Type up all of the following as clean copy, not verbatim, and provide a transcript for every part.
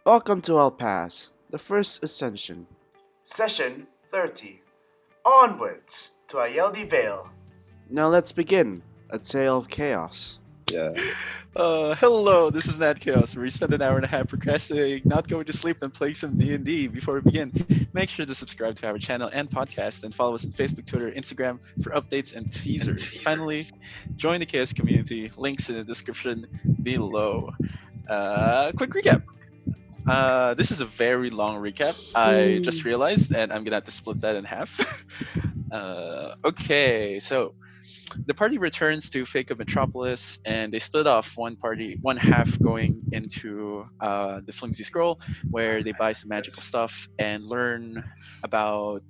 Welcome to Alpaz, the first Ascension. Session 30. Onwards to Ayeldi Vale. Now let's begin a tale of chaos. Yeah. Hello, this is NatChaos, where we spend an hour and a half procrastinating, not going to sleep, and playing some D&D. Before we begin, make sure to subscribe to our channel and podcast, and follow us on Facebook, Twitter, Instagram for updates and teasers. Finally, join the Chaos community. Links in the description below. Quick recap. This is a very long recap. I just realized, and I'm gonna have to split that in half. Okay, so the party returns to Fake Metropolis, and they split off. One half going into the Flimsy Scroll, where they buy some magical stuff and learn about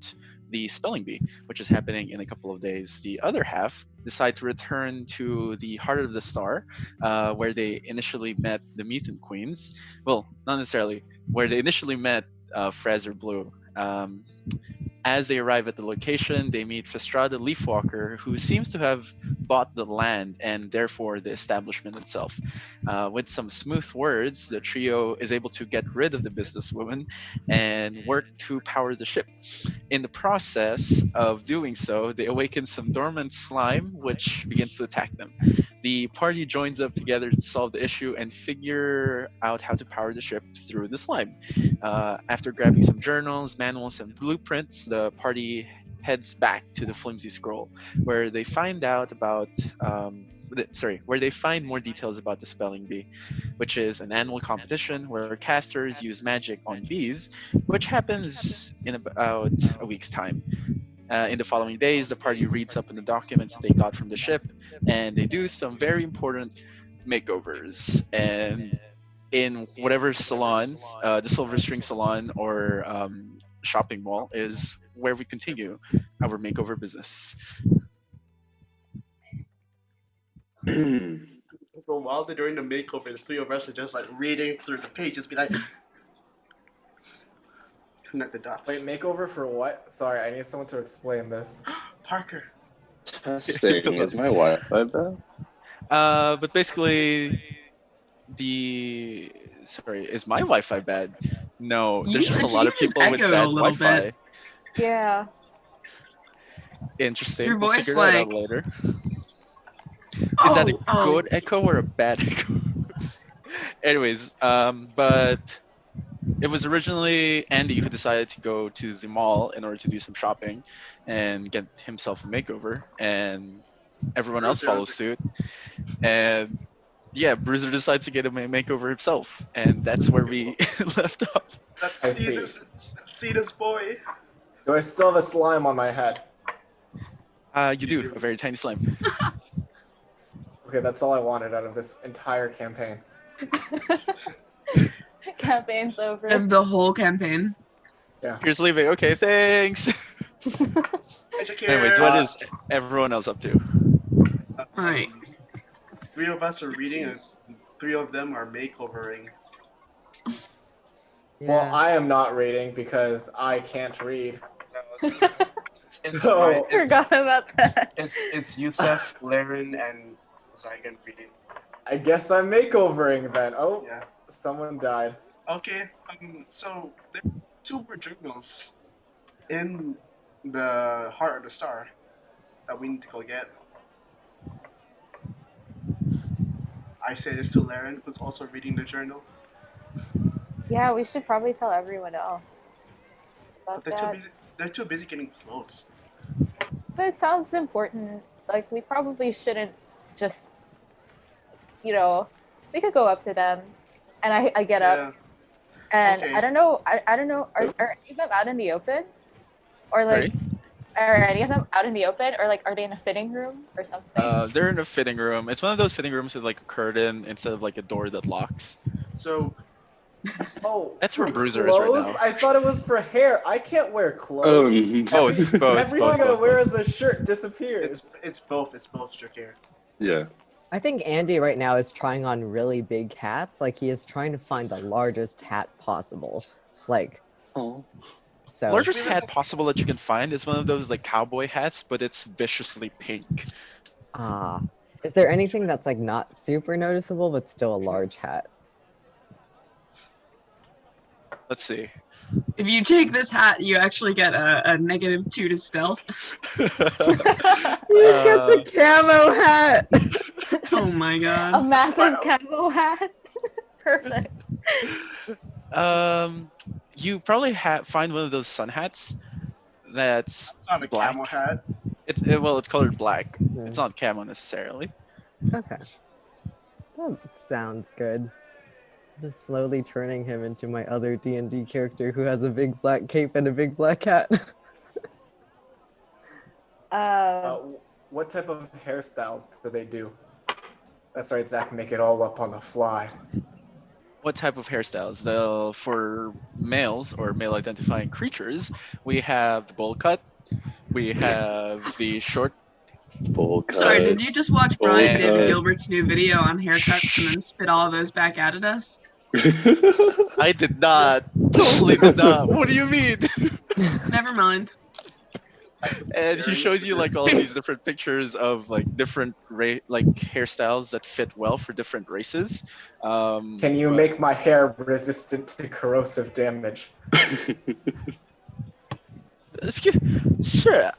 the Spelling Bee, which is happening in a couple of days. The other half decide to return to the Heart of the Star, where they initially met the Mutant Queens. Well, not necessarily. Where they initially met Fraser Blue. As they arrive at the location, they meet Festrada Leafwalker, who seems to have bought the land and therefore the establishment itself. With some smooth words, the trio is able to get rid of the businesswoman and work to power the ship. In the process of doing so, they awaken some dormant slime, which begins to attack them. The party joins up together to solve the issue and figure out how to power the ship through the slime. After grabbing some journals, manuals, and blueprints, the party heads back to the Flimsy Scroll, where they find out about where they find more details about the Spelling Bee, which is an annual competition where casters use magic on bees, which happens in about a week's time. In the following days, the party reads up on the documents that they got from the ship, and they do some very important makeovers. And in whatever salon, the Silver String Salon or shopping mall is where we continue our makeover business. So while they're doing the makeover, the three of us are just like reading through the pages, be like, connect the dots. Wait, makeover for what? Sorry, I need someone to explain this. Parker. Testing. Is my Wi-Fi bad? But basically, is my Wi-Fi bad? No, there's just a lot of You just people with echo a bad little Wi-Fi. bit. Yeah. Interesting. Your We'll voice, figure that out like- later. Is that a Oh, good echo or a bad echo? Anyways, but it was originally Andy who decided to go to the mall in order to do some shopping and get himself a makeover, and everyone else follows suit. And yeah, Bruiser decides to get a makeover himself, and that's where we left off. I see. Let's see this boy. Do I still have a slime on my head? You do, a very tiny slime. Okay, that's all I wanted out of this entire campaign. Campaign's over. of the whole campaign. Here's leaving. Okay, thanks. Anyways, what is everyone else up to? Right. Three of us are reading, and three of them are makeovering. Well, I am not reading because I can't read. It's No. Forgot about that. It's Yusef, Laren, and Zygon reading. I guess I'm makeovering then. Oh, Yeah. someone died. Okay. So there are two more journals in the Heart of the Star that we need to go get. I say this to Laren, who's also reading the journal. Yeah, we should probably tell everyone else But about they're too that. busy. They're too busy getting clothes. But it sounds important. Like, we probably shouldn't just, we could go up to them. And I get up. And Okay. I don't know, I don't know, are any of them out in the open? Or like, Sorry? are any of them out in the open? Or like, are they in a fitting room or something? They're in a fitting room. It's one of those fitting rooms with like a curtain instead of like a door that locks. So Oh, That's for where Bruiser is right clothes? now. I thought it was for hair. I can't wear clothes. Both. Everything I both. wear as a shirt disappears. it's both. It's both, Drakir. Yeah. I think Andy right now is trying on really big hats. Like he is trying to find the largest hat possible. Like, Oh. so. Largest hat possible that you can find is one of those like cowboy hats, but it's viciously pink. Ah. Is there anything that's like not super noticeable but still a large hat? Let's see. If you take this hat, you actually get a -2 to stealth. You get the camo hat. Oh my A god. massive camo hat. Perfect. You probably find one of those sun hats that's It's not a black. camel hat. Well, it's colored black. Yeah. It's not camo necessarily. Okay. That sounds good. Just slowly turning him into my other D&D character who has a big black cape and a big black hat. What type of hairstyles do they do? That's right, Zach. Make it all up on the fly. What type of hairstyles? For males or male-identifying creatures, we have the bowl cut. We have the short. Full cut. Sorry, did you just watch Brian Bowl David cut. Gilbert's new video on haircuts and then spit all of those back out at us? I did not. Totally did not. What do you mean? Never mind. And he shows you like all these different pictures of like different hairstyles that fit well for different races. Can you but- make my hair resistant to corrosive damage? Sure.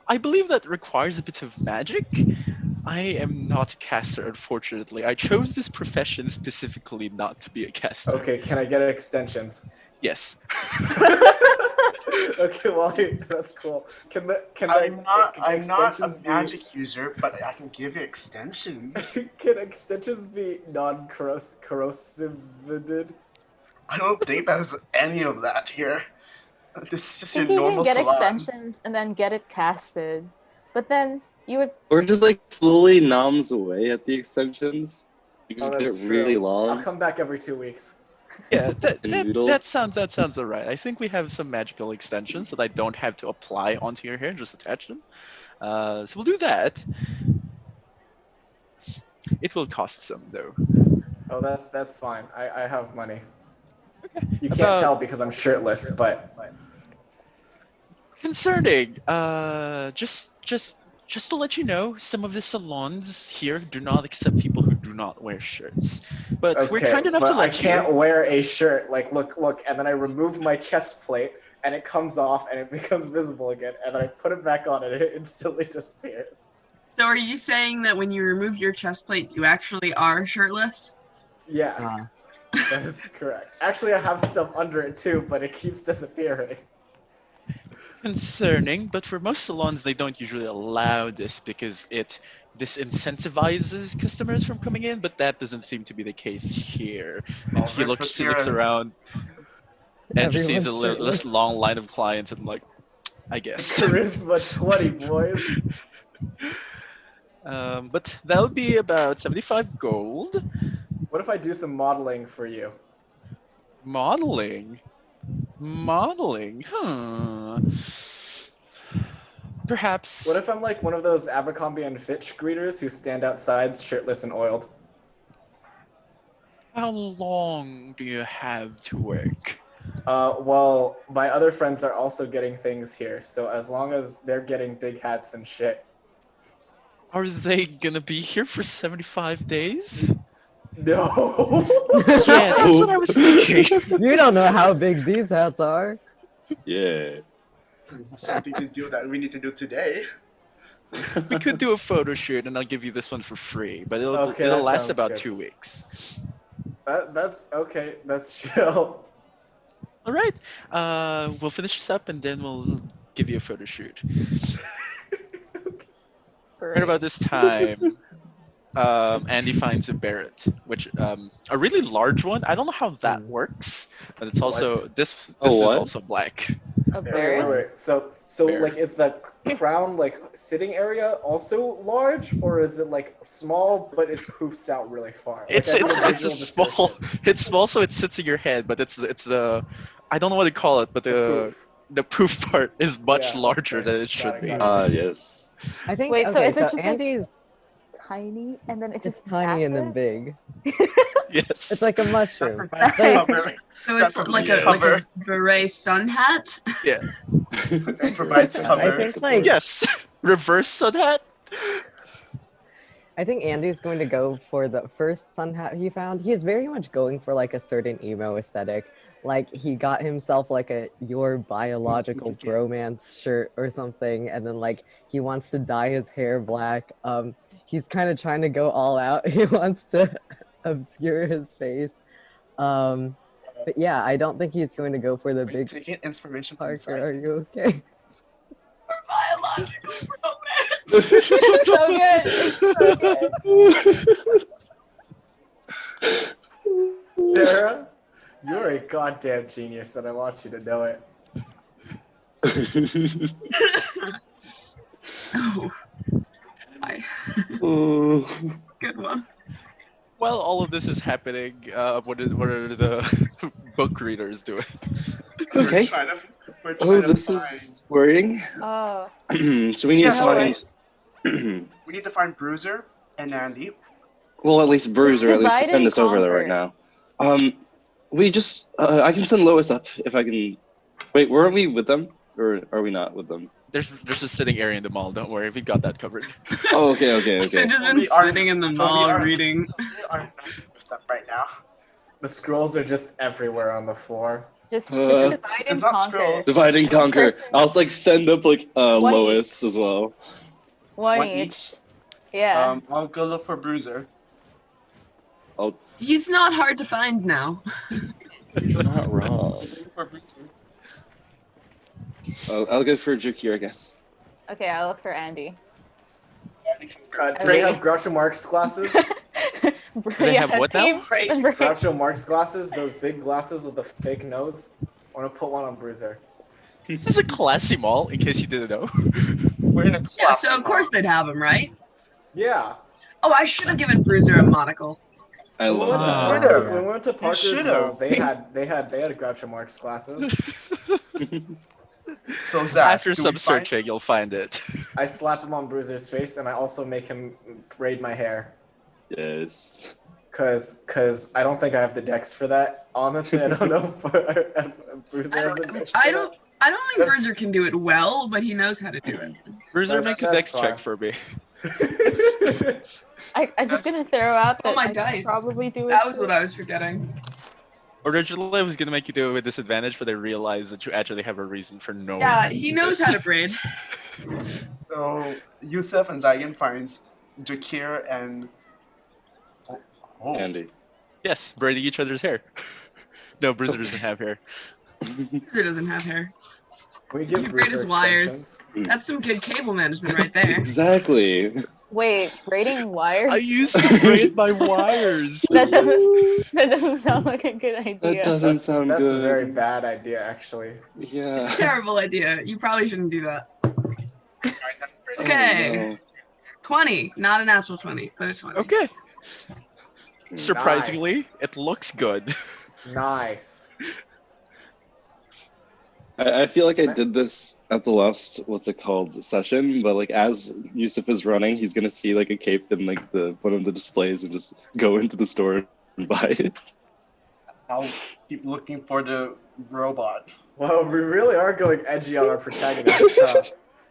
I believe that requires a bit of magic. I am not a caster, unfortunately. I chose this profession specifically not to be a caster. Okay, can I get extensions? Yes. Okay, well, that's cool. Can I'm not a extensions magic user, but I can give you extensions. Can extensions be non-corrosive? I don't think there's any of that here. This is just I your think you can normal get salon. extensions and then get it casted, but then you would. Or just like slowly noms away at the extensions. You just Oh, get that's really true. long. I'll come back every 2 weeks. Yeah, Noodle. that sounds alright. I think we have some magical extensions that I don't have to apply onto your hair, just attach them. So we'll do that. It will cost some though. Oh, that's fine. I have money. Okay. You can't About- tell because I'm shirtless, but Concerning, just to let you know, some of the salons here do not accept people who do not wear shirts. But we're okay, kind enough but to I let can't you. wear a shirt. Like, look, and then I remove my chest plate, and it comes off, and it becomes visible again, and then I put it back on, and it instantly disappears. So are you saying that when you remove your chest plate, you actually are shirtless? Yes, Ah. that is correct. Actually, I have stuff under it too, but it keeps disappearing. Concerning, but for most salons they don't usually allow this because it disincentivizes customers from coming in, but that doesn't seem to be the case here. And he looks around and just sees Everyone's this shirtless. long line of clients and like, I guess. Charisma 20, boys. But that would be about 75 gold. What if I do some modeling for you? Modeling, huh? Perhaps. What if I'm like one of those Abercrombie and Fitch greeters who stand outside shirtless and oiled? How long do you have to work? Well, my other friends are also getting things here, so as long as they're getting big hats and shit. Are they gonna be here for 75 days? No. Yeah, that's what I was thinking. You don't know how big these hats are. Yeah. Something to do that we need to do today. We could do a photo shoot and I'll give you this one for free, but it'll Okay, it'll that last sounds about good. 2 weeks. That's okay. That's chill. All right, we'll finish this up and then we'll give you a photo shoot. Right about this time, Andy finds a Barrett, which a really large one. I don't know how that works, but it's also What? this Oh, is what? also black. A Wait, bear. wait. So Bear. like, is the crown like sitting area also large, or is it like small but it poofs out really far? Like, It's I need it's a it's a visual small. description. It's small, so it sits in your head, but it's the I don't know what to call it, but Poof. the poof part is much Yeah, larger okay. than it Got should it, be. got it. Yes. I think. Wait, so okay, is it just, like, Andy's Tiny, and then it just just tiny and then massive? big. Yes. It's like a mushroom. Provides Like- cover. So That's it's what like we a cover. beret sun hat? Yeah. It provides I cover. think like Yes. Reverse sun hat. I think Andy's going to go for the first sun hat he found. He's very much going for like a certain emo aesthetic. Like he got himself like a your biological bromance shirt or something, and then like he wants to dye his hair black. He's kind of trying to go all out. He wants to obscure his face. But yeah, I don't think he's going to go for the Are you big taking inspiration from Parker. inside? Are you okay? Biological romance. It's so good. It's so good. Sarah, you're a goddamn genius, and I want you to know it. Oh. Hi. Oh. Good one. While all of this is happening, what are the book readers doing? Okay. We're trying Oh, to this find, is worrying. Oh, So we need to Yeah, find. we need to find Bruiser and Andy. Well, at least Bruiser, at least to divide send and us over there right conquer. now. We just. I can send Lois up if I can. Wait, weren't we with them, or are we not with them? There's a sitting area in the mall. Don't worry, we got that covered. Oh, okay. They've just been We are- sitting in the so we mall are- reading. We are not with them right now. The scrolls are just everywhere on the floor. just Uh, divide and it's not conquer. scrolls. Divide and conquer. person. I'll like send up like One Lois each. as well. One One each. Yeah. I'll go look for Bruiser. He's not hard to find now. You're not wrong. Looking for Bruiser. I'll go for Jukir, I guess. Okay, I'll look for Andy. Do they have Groucho Marx glasses? They have what now? Groucho Marx glasses, those big glasses with the fake nose. I want to put one on Bruiser. This is a classy mall, in case you didn't know. We're in a Yeah, class. so of course they'd have him, right? Yeah. Oh, I should have given Bruiser a monocle. I When we went love to that. Parker's, when we went to Parker's, should've. they had Groucho Marx glasses. So Zach, After do we some find- searching, you'll find it. I slap him on Bruiser's face, and I also make him braid my hair. Yes. Cause I don't think I have the dex for that. Honestly, I don't know if Bruiser has the dex for I don't think Bruiser can do it well, but he knows how to do it. Bruiser, That's- make a that's dex fine. check for me. that. I'm just gonna throw out that Oh my I could dice. probably do it. That was too. what I was forgetting. Originally, I was gonna make you do it with disadvantage, but I realized that you actually have a reason for knowing. Yeah, how to he do knows this. how to braid. So Yusuf and Zagan finds Jakir and oh, Andy. Yes, braiding each other's hair. No, Bruiser doesn't have hair. Bruiser doesn't have hair. We give You braid Bruiser his wires. extensions. That's some good cable management right there. Exactly. Wait, braiding wires? I used to braid my wires. That doesn't sound like a good idea. That doesn't sound That's good. a very bad idea, actually. Yeah. Terrible idea. You probably shouldn't do that. Oh, Okay. no. 20. Not a natural 20, but a 20. Okay. Surprisingly, it looks good. Nice. I feel like I did this at the last session, but like as Yusuf is running, he's gonna see like a cape in like the one of the displays and just go into the store and buy it. I'll keep looking for the robot. Well, we really are going edgy on our protagonists, huh?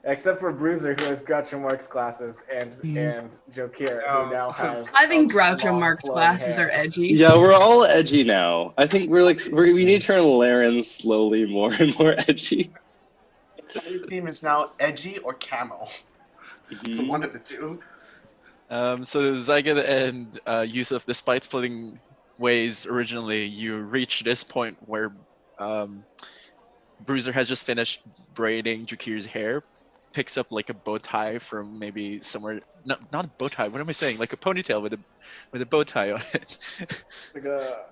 Except for Bruiser, who has Groucho Marx glasses, and Jokir, who now has. I think Groucho long Marx flowing glasses hair. are edgy. Yeah, we're all edgy now. I think we need to turn Laren slowly more and more edgy. The theme is now edgy or camel. It's one of the two. So Zygon and Yusuf, despite splitting ways originally, you reach this point where Bruiser has just finished braiding Jakir's hair, picks up like a bow tie from maybe somewhere. Not a bow tie. What am I saying? Like a ponytail with a bow tie on it, Like a,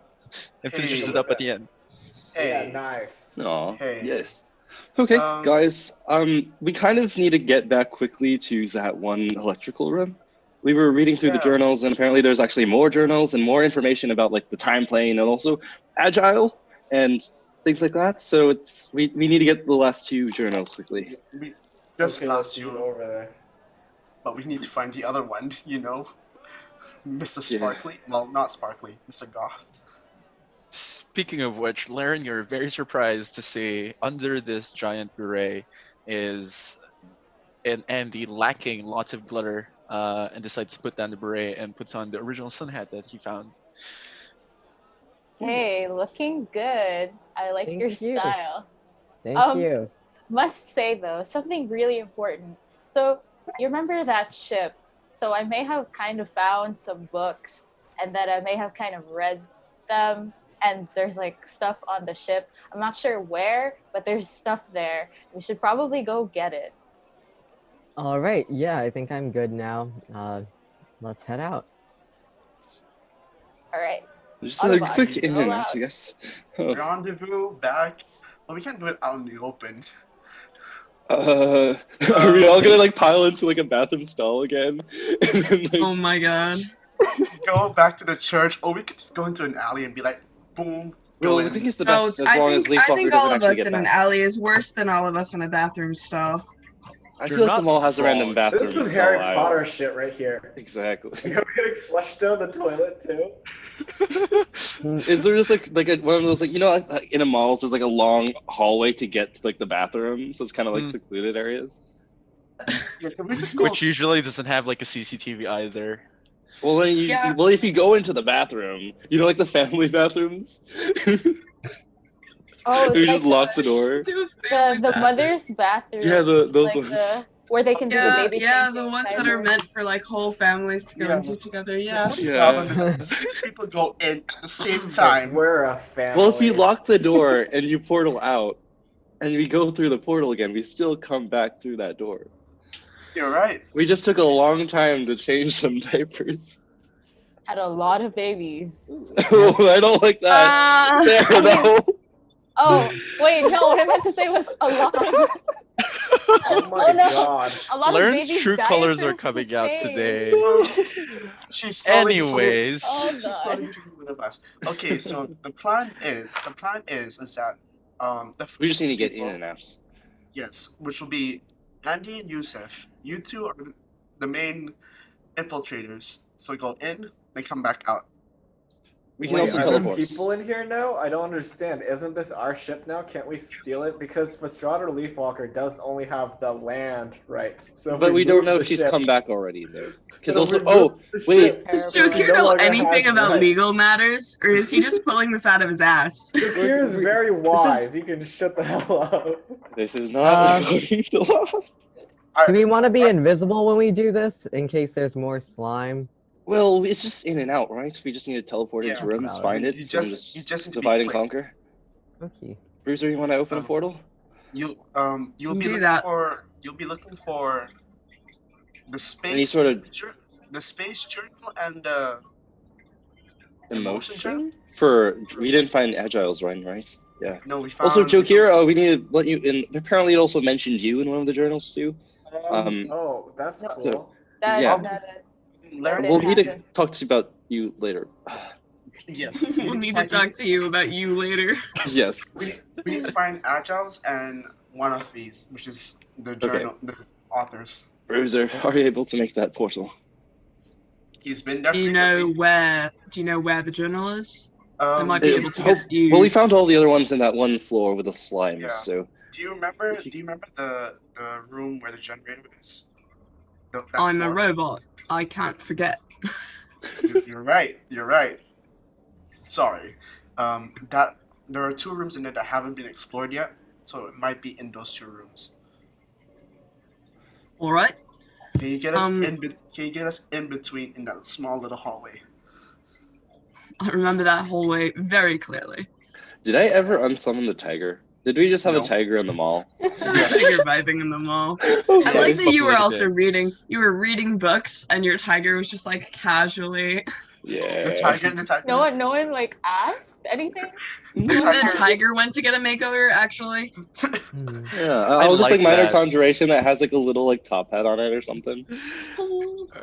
and finishes Hey. it up at the end. Hey, yeah, nice. Aw, Hey. yes. Okay, Um, guys. We kind of need to get back quickly to that one electrical room. We were reading through the Yeah. journals, and apparently there's actually more journals and more information about like the time plane and also agile and things like that. So we need to get the last two journals quickly. we just Okay, last let's go you, over there. but we need to find the other one. You know, Mr. Yeah. Sparkly. Well, not Sparkly, Mr. Goth. Speaking of which, Laren, you're very surprised to see under this giant beret is an Andy lacking lots of glitter and decides to put down the beret and puts on the original sun hat that he found. Hey, looking good. I like Thank your you. style. Thank you. Must say though, something really important. So you remember that ship? So I may have kind of found some books, and that I may have kind of read them. And there's like stuff on the ship. I'm not sure where, but there's stuff there. We should probably go get it. All right. Yeah, I think I'm good now. Let's head out. All right. Just a Autobots, quick in roll and out, out. I guess. Oh. Rendezvous back. Well, we can't do it out in the open. Are we all gonna like pile into like a bathroom stall again? And then, like, Oh my god. Go back to the church, or we could just go into an alley and be like, boom, go well, I in. think it's the No, best as I long as think Leafwalker all doesn't of actually us get in an back. alley is worse than all of us in a bathroom stall. I You're feel like not the mall has a random wrong. bathroom. This is some stall Harry aisle. Potter shit right here. Exactly. Are we getting flushed down the toilet too? Is there just like one of those like like in a mall there's like a long hallway to get to like the bathroom, so it's kind of like secluded areas. Yeah, can we just go? Which usually doesn't have like a CCTV either. Well, then Yeah. well if you go into the bathroom, like the family bathrooms. Oh, You like just lock the door. Do a family the bathroom. mother's bathroom. Yeah, those like ones. where they can do the Yeah, baby yeah, changing the ones that diaper. are meant for like whole families to go Yeah. into together. The Yeah. only Yeah. problem is 6 people go in at the same Because time. we're a family. Well, if we lock the door and you portal out, and we go through the portal again, we still come back through that door. You're right. We just took a long time to change some diapers. Had a lot of babies. Oh, I don't like that. There, I mean- no. Oh, wait, no, what I meant to say was a lot of Oh my Oh, no. god. a lot Learn's of babies' true colors are diapers to coming out change. today. She's slowly Anyways, Oh, She's slowly God. becoming one of us. Okay, so the plan is that the We just need to first get people- in and out. Yes, which will be Andy and Yusuf. You two are the main infiltrators. So go in, then come back out. We can Wait, also are there teleport. people in here now? I don't understand. Isn't this our ship now? Can't we steal it? Because Fastrada Leafwalker does only have the land rights. So if But we don't move know the if she's ship- come back already, though. Because but if also, we move the wait. ship, Terrible. Does she Jokir no know longer anything has about rights. legal matters, or is he just pulling this out of his ass? Jokir is very wise. You can shut the hell up. This is not Um, according to law. Do we want to be invisible when we do this in case there's more slime? Well, it's just in and out, right? We just need to teleport into Yeah. rooms, You- find you it, just- and you just need to be divide and quick. conquer. Okay. Bruiser, you want to open a portal? You'll be Do looking that. for the space Any sort of the space journal and the emotion journal. emotion? We didn't find Agile's run, right? Yeah. No, we found. Also, Jokir, we need to let you in. Apparently, it also mentioned you in one of the journals too. Oh, that's No. cool. That, Yeah. Larry- We'll need to happen. talk to you about you later. Yes. We'll need to talk to you about you later. Yes. We need to find Agiles and one of these, which is the journal, the authors. Bruiser, are you able to make that portal? He's been there. Do you know where the journal is? I might be It- able to get you. Well, we found all the other ones in that one floor with the slimes, Yeah. so. Do you remember? Do you remember the room where the generator is? That I'm a floor? robot. I can't forget. You're right. You're right. Sorry. That there are 2 rooms in there that haven't been explored yet, so it might be in those 2 rooms. All right. Can you get us Um, Can you get us in between in that small little hallway? I remember that hallway very clearly. Did I ever unsummon the tiger? Did we just have No. a tiger in the mall? Tiger vibing in the mall. I Okay. like that you were Populated also it. reading. You were reading books, and your tiger was just like casually. Yeah. The tiger. No one like asked anything. The tiger went to get a makeover. Actually, Hmm. Yeah, I'll just like like minor that. conjuration that has like a little like top hat on it or something.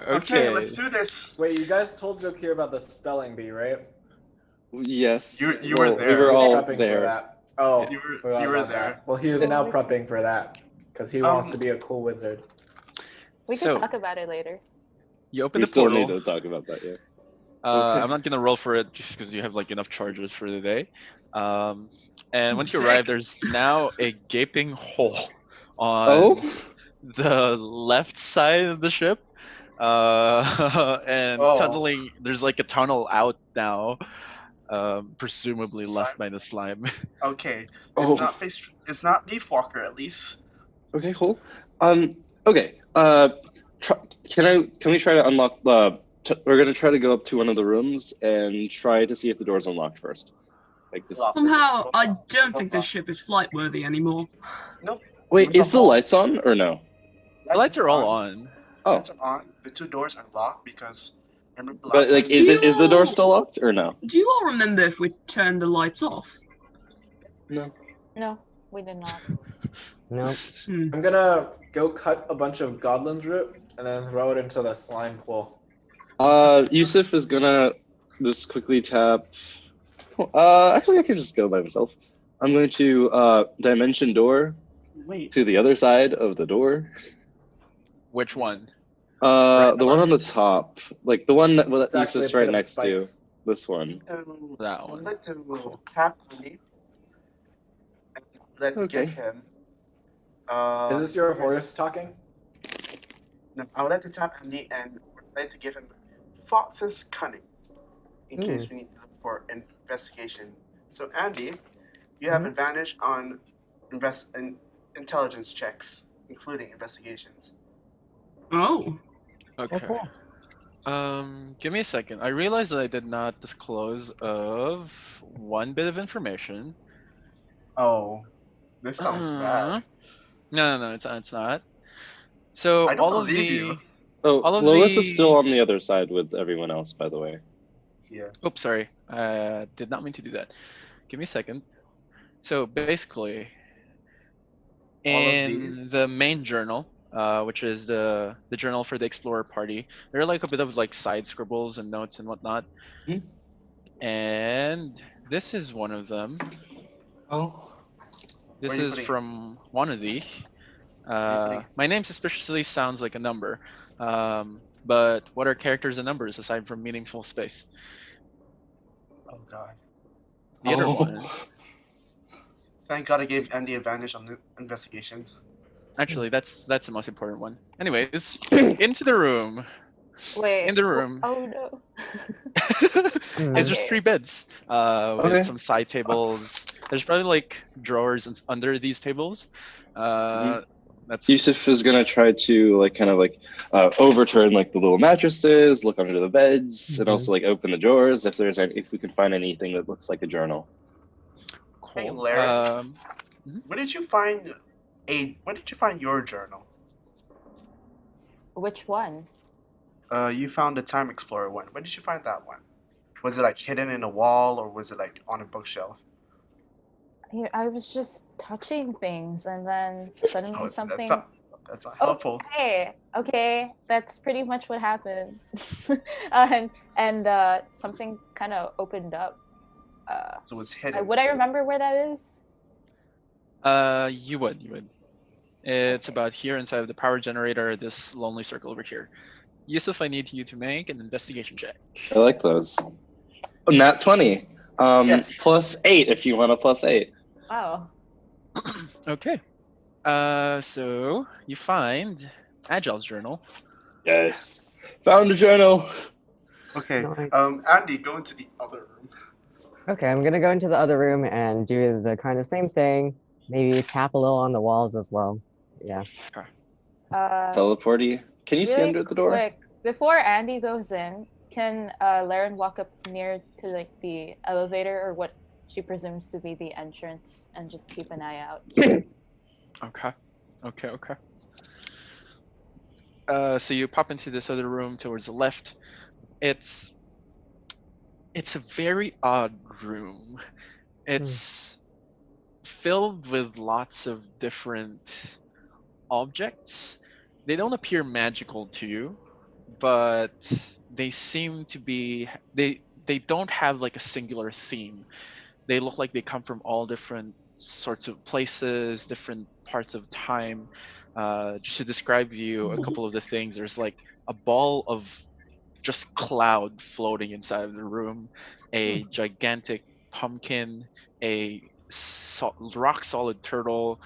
Okay, let's do this. Wait, you guys told Jokir about the spelling bee, right? Yes. You were well, there. We were He was all prepping for there. that. Oh, You were- forgot you were about there. that. Well, he is now prepping for that because he wants to be a cool wizard. We can So- talk about it later. You open We the still portal. need to talk about that, yeah. I'm not gonna roll for it just because you have like enough charges for the day. And once you Sick. arrive, there's now a gaping hole on Oh? the left side of the ship And Oh. tunneling. There's like a tunnel out now, presumably left Slime. by the slime. Okay. Oh. It's not Leaf Walker at least. Okay, cool. Okay. Can we try to unlock the? We're gonna try to go up to one of the rooms and try to see if the door's unlocked first. Like this. Lock. Somehow, I don't think this ship is flight worthy anymore. Nope. Wait, is the All- lights on or no? The lights are all on. Oh, Lights are on. The two doors are locked because remember but last like, time- is the door still locked or no? Do you all remember if we turned the lights off? No. No, we did not. No. I'm gonna go cut a bunch of Godlin's root and then throw it into the slime pool. Yusuf is gonna just quickly tap. Actually, I can just go by myself. I'm going to dimension door Wait. to the other side of the door. Which one? The one on the top, like the one that It's actually Yusuf's a right bit of next to. spikes. This one. That I'd one. like to tap Andy. And let me Okay. give him. Is this your Horus talking? No, I would like to tap Andy and I'd like to give him Fox's Cunning in case we need to look for investigation. So Andy, you have advantage on intelligence checks, including investigations. Oh. Okay. cool. Give me a second. I realized that I did not disclose of one bit of information. Oh, this sounds bad. No, it's not. So I don't all of believe the you. Oh, all of Lois is the- still on the other side with everyone else, by the way. Yeah. Oops, sorry. Did not mean to do that. Give me a second. So basically, All of in the main journal, which is the journal for the Explorer Party, there are like a bit of like side scribbles and notes and whatnot. Hmm. And this is one of them. Oh. This Where are you is putting it? from one of the. you putting it? My name suspiciously sounds like a number, but what are characters and numbers aside from meaningful space? Oh god. The other one. Thank God I gave Andy advantage on the investigations. Actually, that's the most important one. Anyways, into the room. Wait. In the room. Oh no. Is there's 3 beds with Okay. some side tables. There's probably like drawers under these tables. That's Yusuf is gonna try to like kind of like overturn like the little mattresses, look under the beds, and also like open the drawers if if we can find anything that looks like a journal. Hey, cool. Larry. Where did you find your journal? Which one? You found the Time Explorer one. Where did you find that one? Was it like hidden in a wall or was it like on a bookshelf? I was just touching things and then suddenly something. That's not helpful. Okay, that's pretty much what happened. and something kind of opened up. So it's hidden. Would I remember where that is? You would. It's about here inside of the power generator, this lonely circle over here. Yusuf, I need you to make an investigation check. I like those. Nat 20. Yes. +8 if you want a +8. Wow. Okay. So you find Agile's journal. Yes. Found a journal. Okay. Nice. Andy, go into the other room. Okay, I'm gonna go into the other room and do the kind of same thing. Maybe tap a little on the walls as well. Yeah. Teleporty. Can you see Really under the door? quick, before Andy goes in, can Laren walk up near to like the elevator or what she presumes to be the entrance and just keep an eye out? Okay. So you pop into this other room towards the left. It's a very odd room. It's filled with lots of different objects. They don't appear magical to you, but they seem to be they don't have like a singular theme. They look like they come from all different sorts of places, different parts of time. Just to describe to you a couple of the things, there's like a ball of just cloud floating inside of the room, a gigantic pumpkin, a rock solid turtle.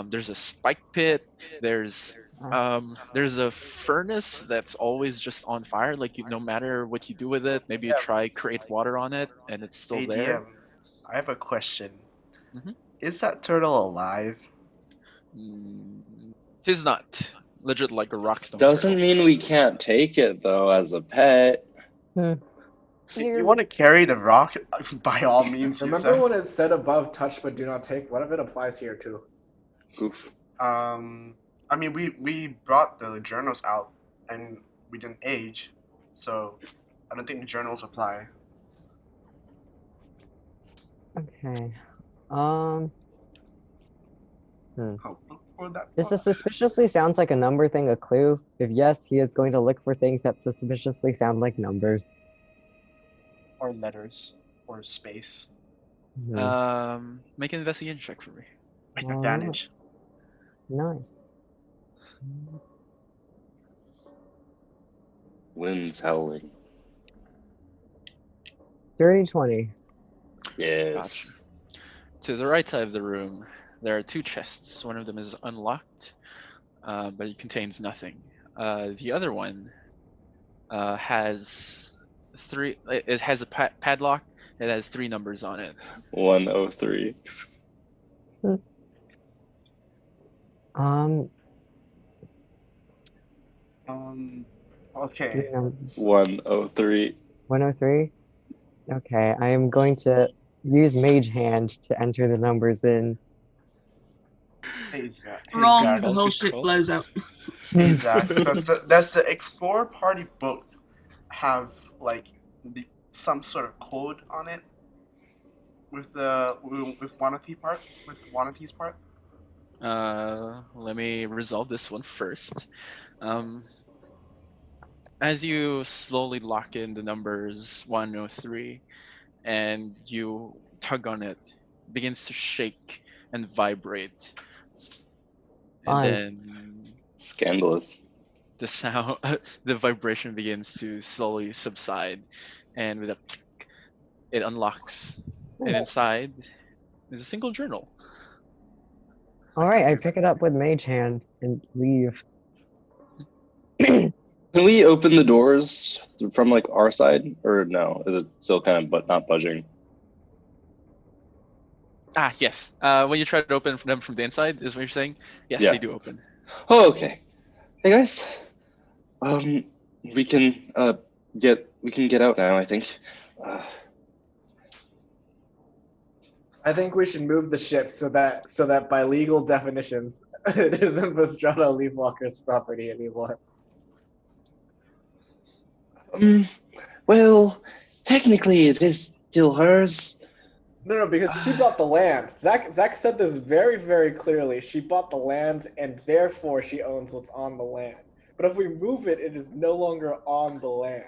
There's a spike pit. There's a furnace that's always just on fire. Like no matter what you do with it, maybe you try create water on it, and it's still there. ADM, I have a question. Mhm. Is that turtle alive? It is not legit like a rockstone. Doesn't turtle. mean we can't take it though as a pet. If you want to carry the rock, by all means, Remember Yusef. when it said above touch but do not take? What if it applies here too? Oof. I mean, we brought the journals out and we didn't age, so I don't think the journals apply. Okay. Oh, look for that Is the book. suspiciously sounds like a number thing a clue? If yes, he is going to look for things that suspiciously sound like numbers. Or letters or space Make an investigation check for me. with Alright. advantage. Nice. Winds howling. Dirty 20. Yes. Gotcha. To the right side of the room, there are 2 chests. One of them is unlocked, but it contains nothing. The other one has 3. It has a padlock. It has 3 numbers on it. 103. Okay. 103. 103. Okay, I am going to use Mage Hand to enter the numbers in. Hey, Zach. Wrong, Zach. the whole shit blows up. Hey, Zach. Does the Explorer Party book have like some sort of code on it with Wanathi's part? Let me resolve this one first. As you slowly lock in the numbers 103 and you tug on it, it begins to shake and vibrate. And Fine. then Scandalous. the sound, the vibration begins to slowly subside. And with a click, it unlocks. And inside is a single journal. Alright, I pick it up with Mage Hand and leave. Can we open the doors from like our side, or no? Is it still kind of but not budging? Ah, yes. When you try to open them from the inside, is what you're saying? Yes, Yeah. they do open. Oh, okay. Hey guys, we can get out now. I think. I think we should move the ship so that by legal definitions, it isn't Pastrana Leafwalker's property anymore. Well, technically it is still hers. No, because she bought the land. Zach said this very, very clearly. She bought the land, and therefore she owns what's on the land. But if we move it, it is no longer on the land.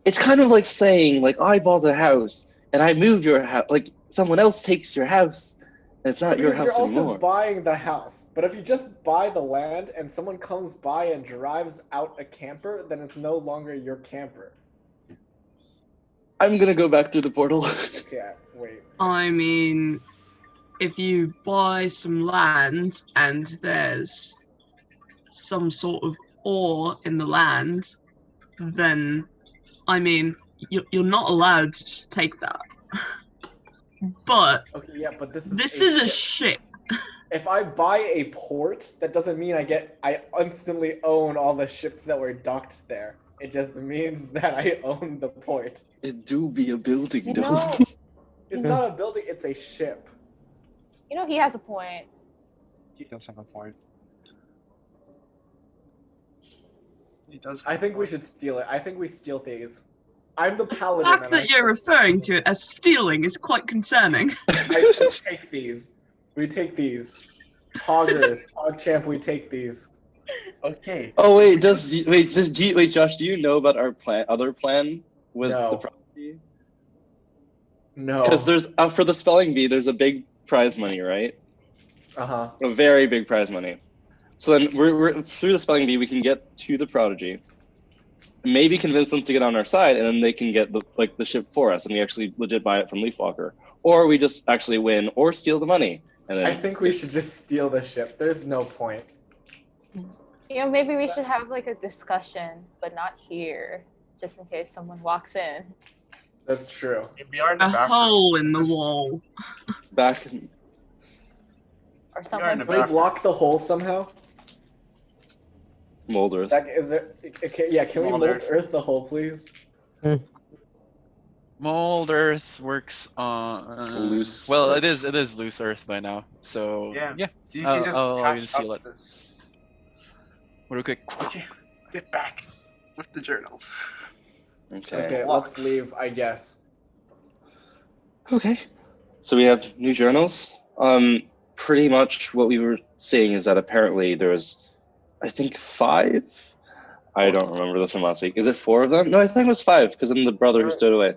It's kind of like saying, like, I bought a house and I moved your house. Like, someone else takes your house, and it's not your Because house you're also anymore. buying the house. But if you just buy the land and someone comes by and drives out a camper, then it's no longer your camper. I'm gonna go back through the portal. Yeah, wait. I mean, if you buy some land and there's some sort of ore in the land, then, I mean, you're not allowed to just take that. But Okay, yeah, but this is a ship. If I buy a port, that doesn't mean I instantly own all the ships that were docked there. It just means that I own the port. It do be a building, You though. know, It's not a building, it's a ship. you know, he has a point. He does have a point. He does. I think we should steal it. I think we steal things. I'm the The paladin. fact and that you're referring to it as stealing is quite concerning. I take these. We take these. Hoggers, Hogchamp, we take these. Okay. Oh wait, Josh, do you know about our other plan with No. the property? No. Because there's for the spelling bee, there's a big prize money, right? Uh-huh. A very big prize money. So then we're through the spelling bee, we can get to the prodigy, maybe convince them to get on our side, and then they can get the ship for us, and we actually legit buy it from Leafwalker. or we just actually win or steal the money. And then I think we should just steal the ship. There's no point. You know, maybe we should have like a discussion, but not here, just in case someone walks in. That's true. We are in the A bathroom. hole in the wall. back. Or in someone the Can we bathroom. block the hole somehow? Mold Earth. Is there? Okay, yeah, can we Mold mold Earth. earth the hole, please? Mold Earth works on Loose Well, Earth. it is loose Earth by now. So Yeah. yeah. So you can just I'll hash even seal up it. Real quick. Okay, get back with the journals. Okay. Okay, Locks. let's leave, I guess. Okay. So we have new journals. Pretty much what we were seeing is that apparently there's, I think, 5. I don't remember this from last week. Is it 4 of them? No, I think it was 5 because then the brother who stowed away.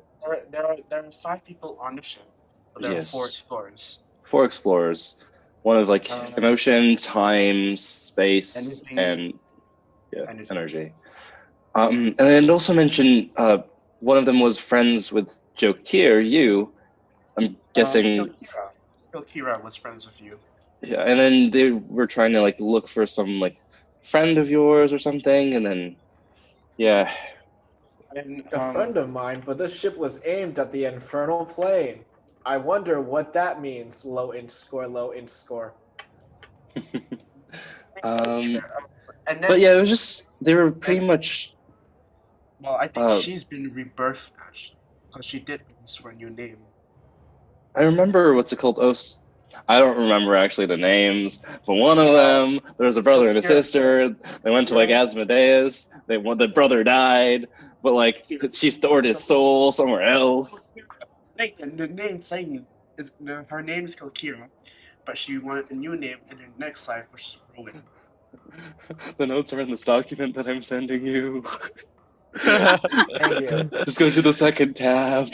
There are 5 people on the ship, but there Yes. are 4 explorers. 4 explorers. One of like Um, emotion, time, space, anything- and anything. energy. And it also mentioned one of them was friends with Jokir, you. I'm guessing. Kira was friends with you. Yeah, and then they were trying to like look for some like friend of yours or something, and then yeah. And A friend of mine, but this ship was aimed at the infernal plane. I wonder what that means. Low inch score, low inch score. and then, But yeah, it was just they were pretty much. well, I think uh, she's been rebirthed actually, because she did ask for a new name. I remember what's it called? I don't remember actually the names, but one of them there was a brother and a sister. They went to like Asmodeus. The brother died, but like she stored his soul somewhere else. The name saying is her name is Kira, but she wanted a new name in her next life, which is Rowan. The notes are in this document that I'm sending you. Thank you. Just go to the second tab.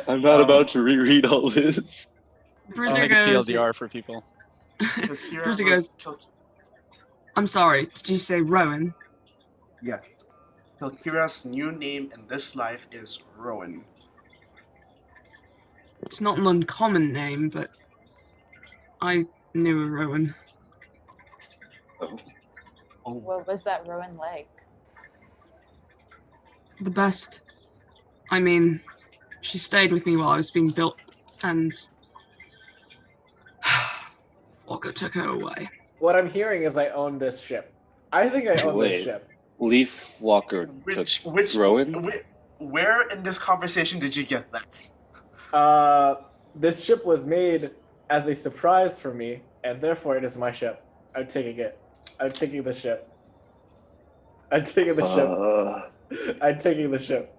I'm not about to reread all this. I'll Bruiser make a goes. TLDR for people. Bruiser goes. I'm sorry. Did you say Rowan? Yeah. Kira's new name in this life is Rowan. It's not an uncommon name, but I knew a Rowan. What was that Rowan like? The best. I mean, she stayed with me while I was being built, and Walker took her away. What I'm hearing is I own this ship. I think I own Wait. this ship. Leaf Walker took Rowan? Where in this conversation did you get that? This ship was made as a surprise for me, and therefore it is my ship. I'm taking it. I'm taking the ship. I'm taking the ship. I'm taking the ship.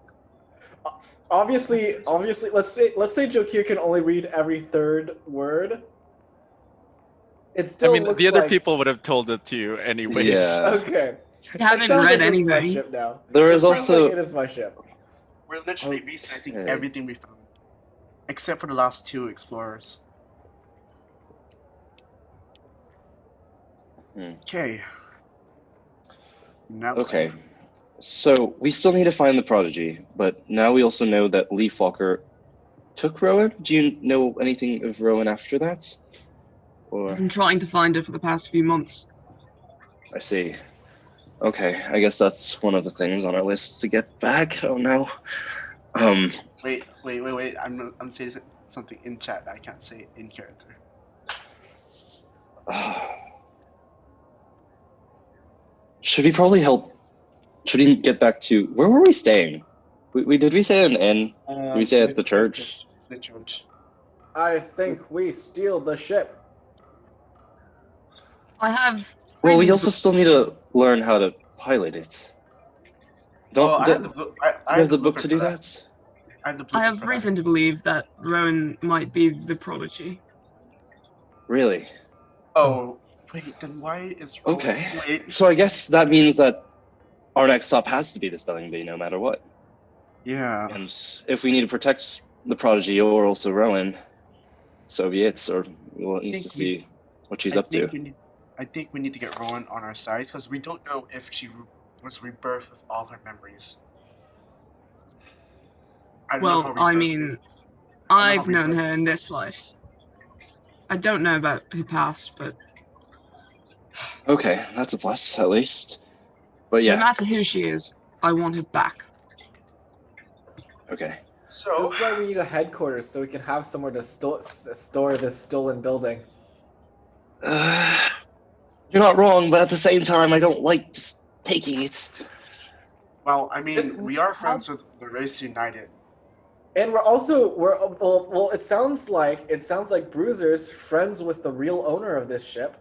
Obviously, let's say Jokir can only read every 3rd word. It still I mean, looks the other like... people would have told it to you anyways. Yeah. Okay. You haven't It sounds read like this is my anything. ship now. There It is sounds also like it is my ship. We're literally reciting Okay. everything we found, except for the last 2 explorers. Okay. Now okay. So we still need to find the prodigy, but now we also know that Leaf Walker took Rowan. Do you know anything of Rowan after that? Or I've been trying to find her for the past few months. I see. Okay, I guess that's one of the things on our list to get back. Oh no. Wait. I'm saying something in chat. I can't say it in character. Should we probably help? Should we get back to where were we staying? Did we say an inn? Did we say at the church? The church. I think we steal the ship. I have. Well, we reason also still need to learn how to pilot it. I have the book. I have the book to do that? I have the book. I have reason to believe that Rowan might be the prodigy. Really? Oh, wait. Then why is Rowan... Okay. Wait. So I guess that means that our next stop has to be the spelling bee, no matter what. Yeah. And if we need to protect the prodigy or also Rowan, so be it. Or we'll need to see what she's up to. I think we need to get Rowan on our side because we don't know if she was rebirthed with all her memories. I don't know how Well, I rebirthed mean, I've known her in this life. I don't know about her past, but Okay, that's a plus at least. But no yeah, matter who she is, I want her back. okay. So This is why we need a headquarters so we can have somewhere to store this stolen building. You're not wrong, but at the same time, I don't like just taking it. well, I mean, we are friends with the Race United. And well, it sounds like Bruiser's friends with the real owner of this ship.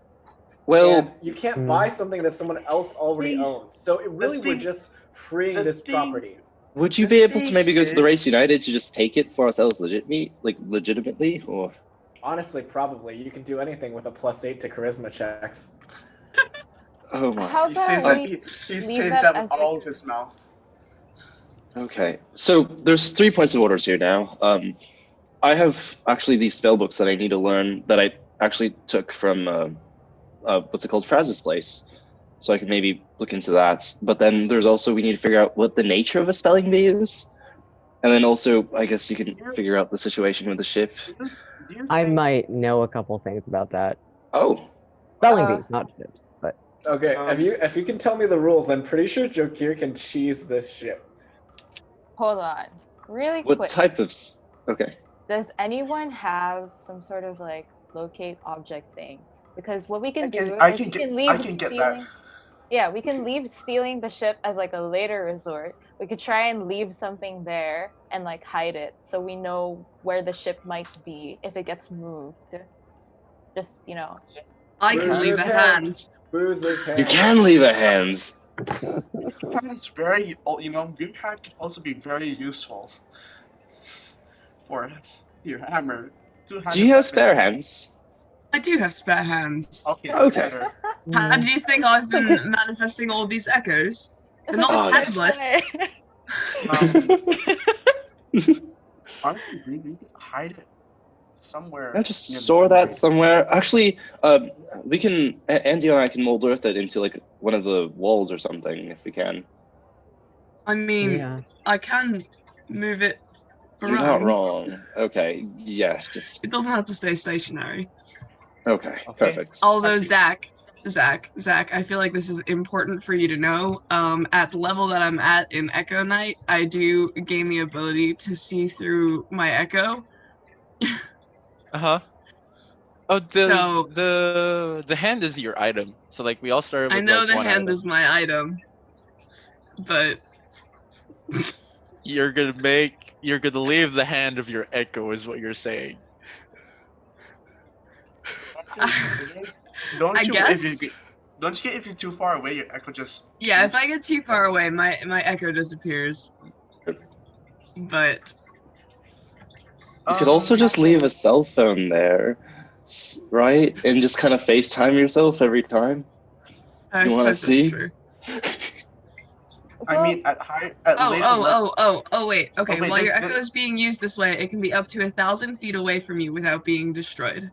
Well, And you can't buy something that someone else already owns. So we're just freeing this property. would you be able to maybe go to the Race United to just take it for ourselves legitimately, or? Honestly, probably. You can do anything with a +8 to charisma checks. Oh my. How He says about that we he leave says that that as with all like of his mouth. Okay, so there's 3 points of orders here now. I have actually these spell books that I need to learn that I actually took from what's it called, Fraz's place, so I can maybe look into that. But then there's also, we need to figure out what the nature of a spelling bee is, and then also I guess you can figure out the situation with the ship. Do you I think- might know a couple things about that. Oh, Spelling bees, not ships, but Okay, Um, if you can tell me the rules, I'm pretty sure Jokir can cheese this ship. hold on, really what quick. type of? Okay. Does anyone have some sort of like locate object thing? Because what we can do is we can leave I can get that. stealing. Yeah, we can leave stealing the ship as like a later resort. We could try and leave something there and like hide it so we know where the ship might be if it gets moved. Just, you know. I can leave a hand. Bruiser's hand. You can leave a hand. It's very, your hand can also be very useful for your hammer. Do you have spare hands? I do have spare hands. Okay, that's Okay. better. How do you think I've been manifesting all these echoes? It's They're like not a headless. Honestly, we need to hide it somewhere. Yeah, just near the store that library. somewhere. Actually, we can. Andy and I can mold earth it into like one of the walls or something if we can. I mean, yeah. I can move it around. You're not wrong. Okay. Yeah. Just It doesn't have to stay stationary. okay. Okay. Perfect. Although Thank you. Zach, I feel like this is important for you to know. At the level that I'm at in Echo Knight, I do gain the ability to see through my Echo. Uh-huh. Oh, So- the hand is your item. So like we all started I with know like the one hand item. is my item, but You're gonna leave the hand of your echo is what you're saying. Don't I you? guess. Don't you get if you're too far away, your echo just. Yeah, if I moves? get too far away, my echo disappears. But You could also just leave a okay. cell phone there, right? And just kind of FaceTime yourself every time. I You wanna suppose that's see? true. I mean, at later. Oh, wait. Okay, wait, while your this- echo is being used this way, it can be up to 1,000 feet away from you without being destroyed.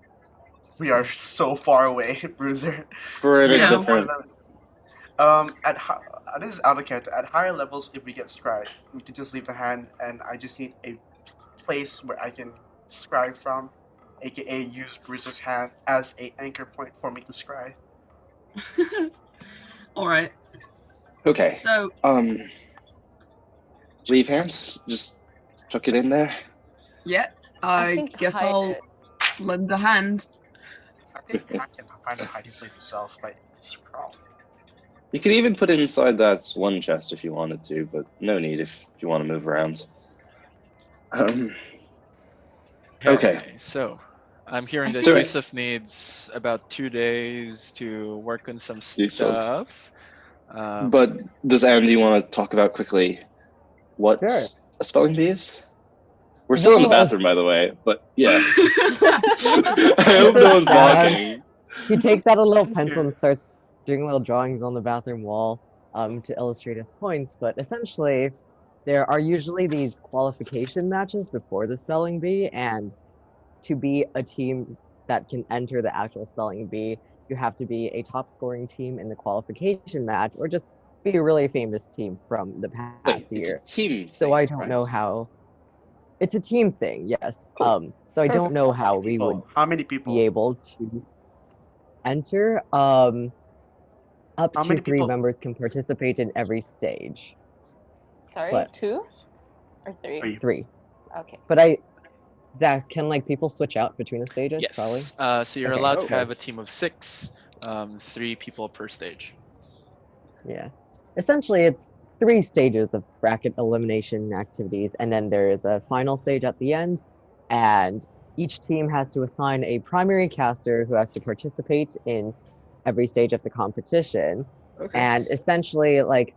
We are so far away, Bruiser. For I a know. different. This is out of character. At higher levels, if we get scry, we can just leave the hand, and I just need a place where I can scry from, aka use Bruiser's hand as a anchor point for me to scry. All right. Okay. So Leave hand. Just chuck it in there. yeah, I I think guess hide I'll it. lend the hand. I think I can find a hiding place itself, but just crawl. You could even put it inside that one chest if you wanted to, but no need if you want to move around. Okay. So I'm hearing that So- Yusuf needs about 2 days to work on some Yusuf. stuff. But does Andy want to talk about quickly what Sure. a spelling bee is? We're still in the bathroom, by the way, but yeah. I hope no one's talking. He takes out a little pencil and starts doing little drawings on the bathroom wall to illustrate his points. But essentially, there are usually these qualification matches before the spelling bee, and to be a team that can enter the actual spelling bee, you have to be a top scoring team in the qualification match, or just be a really famous team from the past It's year. a team So thing, I don't right? know how. It's a team thing, yes. Cool. So I don't Perfect. know how we would How many people? be able to enter. Up How to many 3 people? members can participate in every stage. Sorry, But- 2 or 3? 3. 3. Okay. But Zach, can like people switch out between the stages? Yes. Probably. So you're Okay. allowed to Okay. have a team of 6, 3 people per stage. Yeah. Essentially, it's 3 stages of bracket elimination activities, and then there is a final stage at the end, and each team has to assign a primary caster who has to participate in every stage of the competition. Okay. And essentially, like,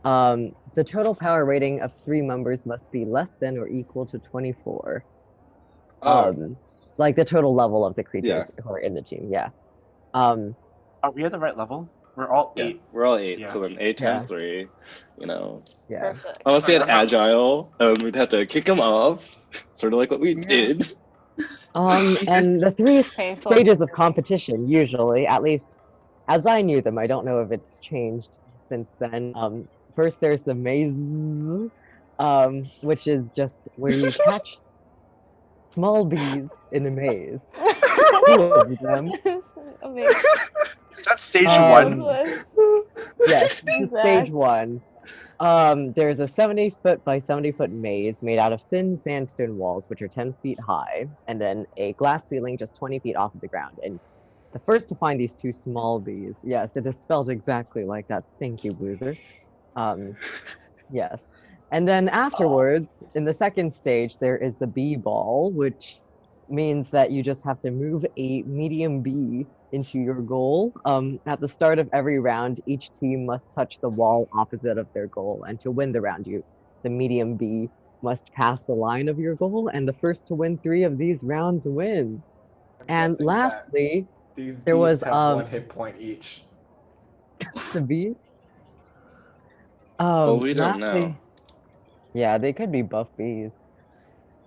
the total power rating of 3 members must be less than or equal to 24. Like the total level of the creatures who are in the team. Yeah. Are we at the right level? We're all Yeah, 8. we're all 8, Yeah. so then 8 times Yeah. 3, you know. Yeah. Perfect. Unless we had I'm not- Agile, we'd have to kick them off, sort of like what we Yeah. did. And Jesus. the 3 Painful. stages of competition, usually, at least as I knew them, I don't know if it's changed since then. First there's the maze, which is just where you catch small bees in a maze. 2 of them. Amazing. Is that stage Um, 1? Yes, this is stage Exact. 1. There's a 70-foot by 70-foot maze made out of thin sandstone walls, which are 10 feet high, and then a glass ceiling just 20 feet off of the ground. And the first to find these 2 small bees, yes, it is spelled exactly like that. Thank you, Boozer. Yes. And then afterwards, in the second stage, there is the bee ball, which means that you just have to move a medium bee into your goal. At the start of every round, each team must touch the wall opposite of their goal, and to win the round, the medium bee must pass the line of your goal, and the first to win 3 of these rounds wins. I'm And guessing that lastly, these there bees was, have 1 hit point each. the bee. Well, we don't Lastly, know. yeah, they could be buff bees.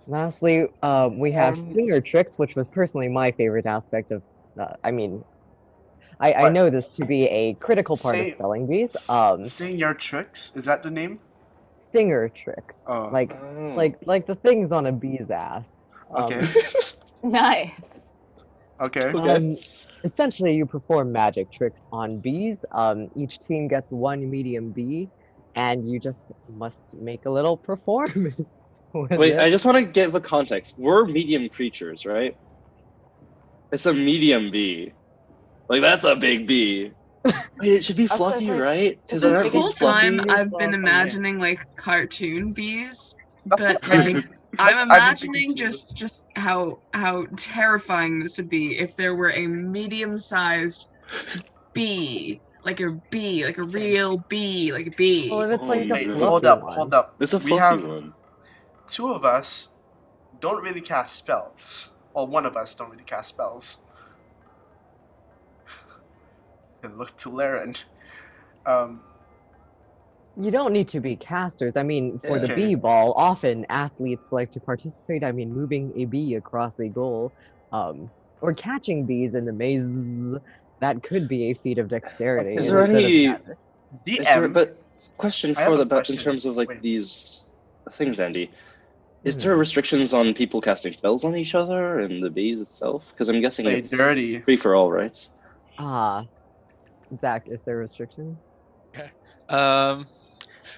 Lastly, we have stinger tricks, which was personally my favorite aspect of. I mean, I What? know this to be a critical part Say- of spelling bees. Sing your tricks? Is that the name? Stinger tricks, Oh. like the things on a bee's ass. Okay. Nice. Okay. Okay. Essentially, you perform magic tricks on bees. Each team gets 1 medium bee, and you just must make a little performance. with Wait, it. I just want to get the context. We're medium creatures, right? It's a medium bee. Like, that's a big bee. Wait, it should be Also, it's fluffy, like- right? it's there This like aren't whole bees fluffy? time fluffy. I've been Okay. imagining like cartoon bees, That's but what I've been like thinking- I'm that's what I've been thinking imagining too. just how terrifying this would be if there were a medium-sized bee, like a real bee, like a bee. Well, if it's Oh, like a wait, fluffy hold up, one. hold up. It's a We fluffy have one. 2 of us don't really cast spells. Well, 1 of us don't really cast spells. And look to Laren. You don't need to be casters. I mean, for the Okay. bee ball, often athletes like to participate. I mean, moving a bee across a goal, or catching bees in the maze. That could be a feat of dexterity. Is there instead of any- magic. Is there, DM, but question I have for a in question. terms of like Wait. these things, Andy. Is there restrictions on people casting spells on each other and the bees itself? Because I'm guessing play it's dirty. free for all, right? Zach, is there a restriction?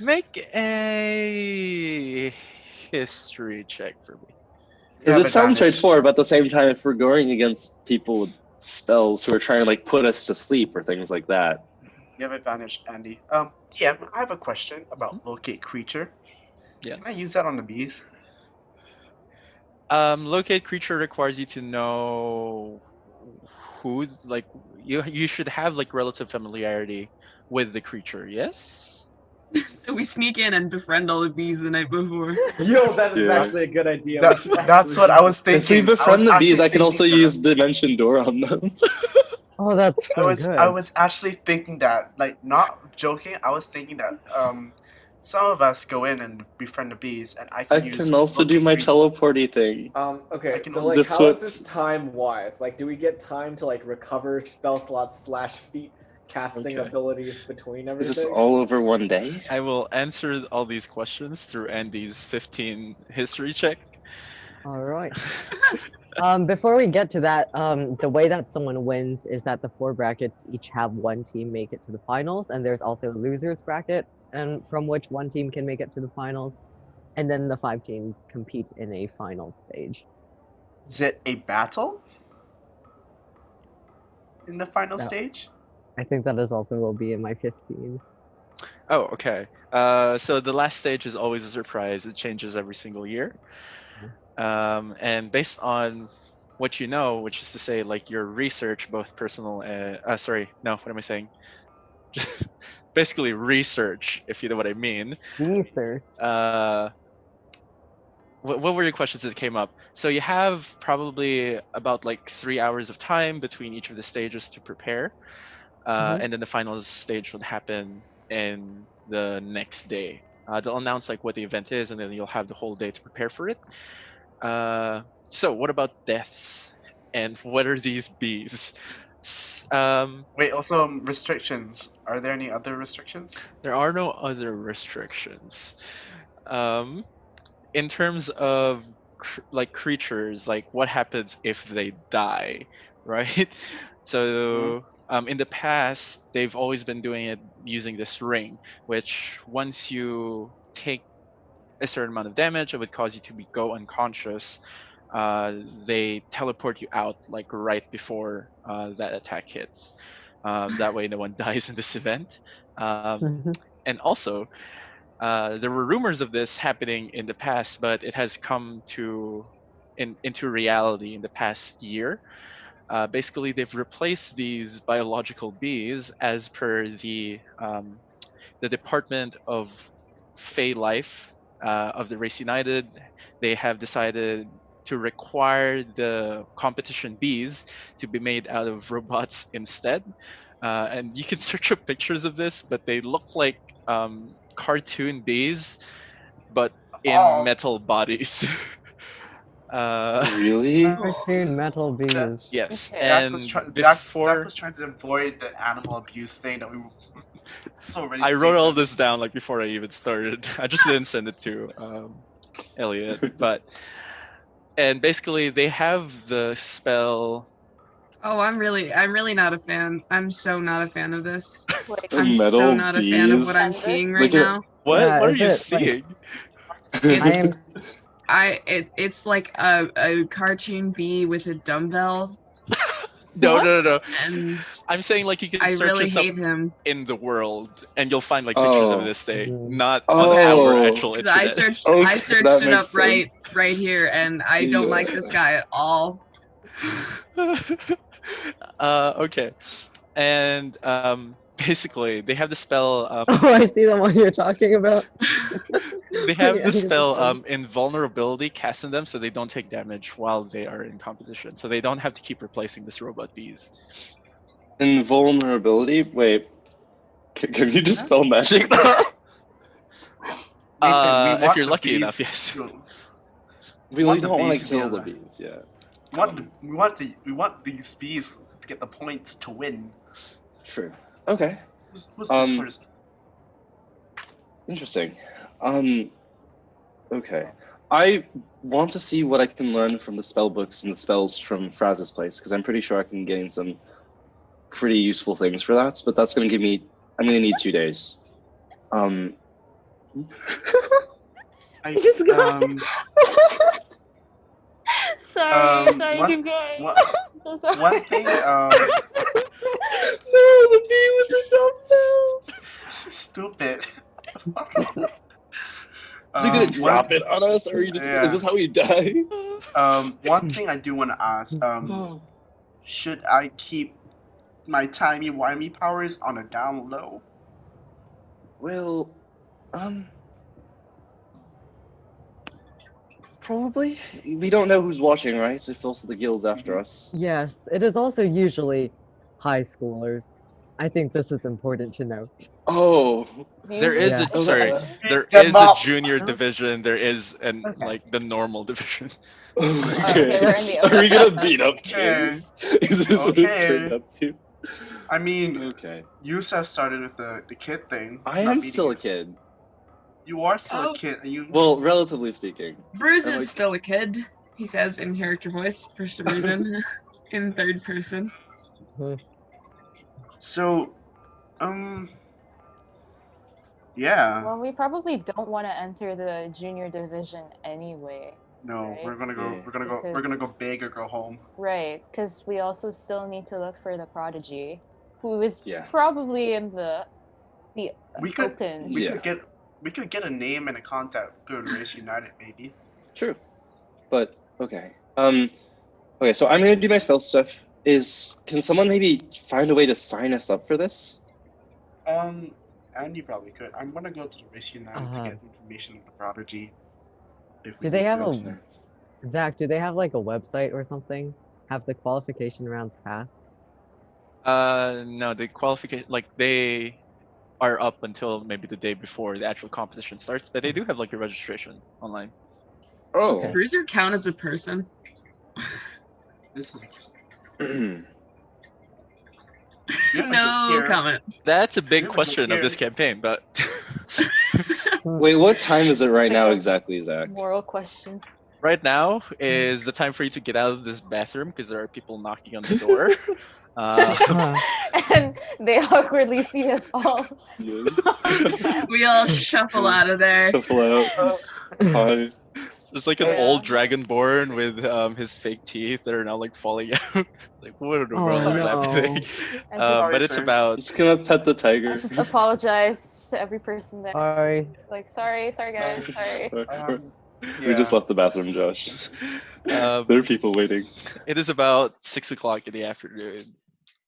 Make a history check for me. Because have it sounds advantage. straightforward, but at the same time, if we're going against people with spells who are trying to like put us to sleep or things like that, You have advantage, Andy. TM, I have a question about locate creature. Yes. Can I use that on the bees? Locate creature requires you to know who, like, you should have like relative familiarity with the creature. Yes. So we sneak in and befriend all the bees the night before. Yo, that is Yeah. actually a good idea. That's what I was thinking. if we I was befriend the bees, actually I can also thinking that. use Dimension Door on them. Oh, that's so good. I was actually thinking that, like, not joking. I was thinking that some of us go in and befriend the bees, and I I can use. can also do locate my creature. teleporty thing. I Okay, can so also like, just how is switch. this time wise? Like, do we get time to like recover spell slots / feat casting Okay. abilities between Is everything? this all over one day? I will answer all these questions through Andy's 15 history check. All right. Before we get to that, the way that someone wins is that the 4 brackets each have one team make it to the finals, and there's also a losers bracket, and from which one team can make it to the finals, and then the 5 teams compete in a final stage. Is it a battle in the final No. stage? I think that is also will be in my 15. Oh, okay. So the last stage is always a surprise. It changes every single year. And based on what you know, which is to say, like your research, both personal and what am I saying? Basically, research, if you know what I mean. Research. What were your questions that came up? So you have probably about like 3 hours of time between each of the stages to prepare, and then the final stage would happen in the next day. They'll announce like what the event is, and then you'll have the whole day to prepare for it. So what about deaths? And what are these bees? Wait, also restrictions. Are there any other restrictions? There are no other restrictions. In terms of like creatures, like what happens if they die, right? So in the past, they've always been doing it using this ring, which once you take a certain amount of damage, it would cause you to go unconscious. They teleport you out like right before that attack hits. That way, no one dies in this event. And also, there were rumors of this happening in the past, but it has come into reality in the past year. Basically, they've replaced these biological bees as per the Department of Fey Life of the Race United. They have decided to require the competition bees to be made out of robots instead. And you can search up pictures of this, but they look like cartoon bees, but in metal bodies. Really? Cartoon metal bees. Yes, Okay. and Zach before was trying to avoid the animal abuse thing that we were so ready to I say wrote to all him. this down like before I even started. I just didn't send it to Elliot, but and basically they have the spell. Oh, I'm really not a fan. I'm so not a fan of this. Wait, I'm so Metal not a fan of bees. what I'm Send seeing this? right Look at- now. What? Yeah, What are is you it, like- seeing? It's I am it's like a cartoon bee with a dumbbell, No. and I'm saying like you can I search really this up hate him. in the world, and you'll find like pictures of Oh. this thing, Mhm. not on our Oh. actual 'Cause I internet. searched Okay, I searched that it up makes sense. right here, and I don't like Yeah. this guy at all. Okay, and basically they have the spell. Oh, I see the one you're talking about. They have Yeah, the it's spell funny. invulnerability cast in them, so they don't take damage while they are in competition. So they don't have to keep replacing this robot bees. Invulnerability? Wait. Can you just spell magic? Nathan, we If want you're the lucky bees enough, yes. to- we want the don't want bees to to be kill the alive. bees, yeah. We want these bees to get the points to win. True. Okay. Who's this person? Interesting. Okay. I want to see what I can learn from the spell books and the spells from Fraz's place, because I'm pretty sure I can gain some pretty useful things for that, but that's going to give me... I'm going to need 2 days. Just go. Sorry, one- keep going. one- I'm so sorry. One thing, No, the bee with the dumbbell! stupid. Is he gonna drop it on us, or are you just, Yeah. is this how we die? One thing I do want to ask, should I keep my timey-wimey powers on a down low? Well, probably. We don't know who's watching, right? If also the guild's after us. Yes, it is also usually high schoolers. I think this is important to note. Oh, There is Yeah. a sorry. Beat There them is a up. junior division. There is an Okay. like the normal division. Okay, we're in the Are we open. gonna beat up Okay. kids? Is this what Okay. it turned up to? I mean, Okay. Yusuf started with the kid thing. I not am beating still a it. kid. You are still Oh. a kid, and you. Well, relatively speaking. Bruce I'm is like- still a kid. he says in character voice for some reason, in third person. So, yeah. Well, we probably don't want to enter the junior division anyway. No, right? we're gonna go. Yeah. We're gonna go big or go home. Right, because we also still need to look for the prodigy, who is Yeah. probably in the We could. open. We Yeah. could get. We could get a name and a contact through Race United, maybe. True. But okay. Okay, so I'm gonna do my spell stuff. Can someone maybe find a way to sign us up for this? And you probably could. I'm gonna go to the Race United to get information on the prodigy. If we Do they need have to. a Zach? Do they have like a website or something? Have the qualification rounds passed? No, the qualification, like they are up until maybe the day before the actual competition starts, but they do have like a registration online. Oh. Does Bruiser count as a person? This is. No comment. That's a big Yeah, but question of here- this campaign, but Wait, what time is it right now exactly, Zach? Moral question. right now is the time for you to get out of this bathroom because there are people knocking on the door. And they awkwardly see us all. We all shuffle out of there. Shuffle out. Hi. There's like an Yeah. old dragonborn with his fake teeth that are now like falling out. Like what in the world no. is happening? I just, But it's Sorry, about I'm just gonna pet the tiger. I just apologize to every person there. Sorry. Like, sorry guys, sorry. We just left the bathroom, Josh. There are people waiting. it is about 6 o'clock in the afternoon.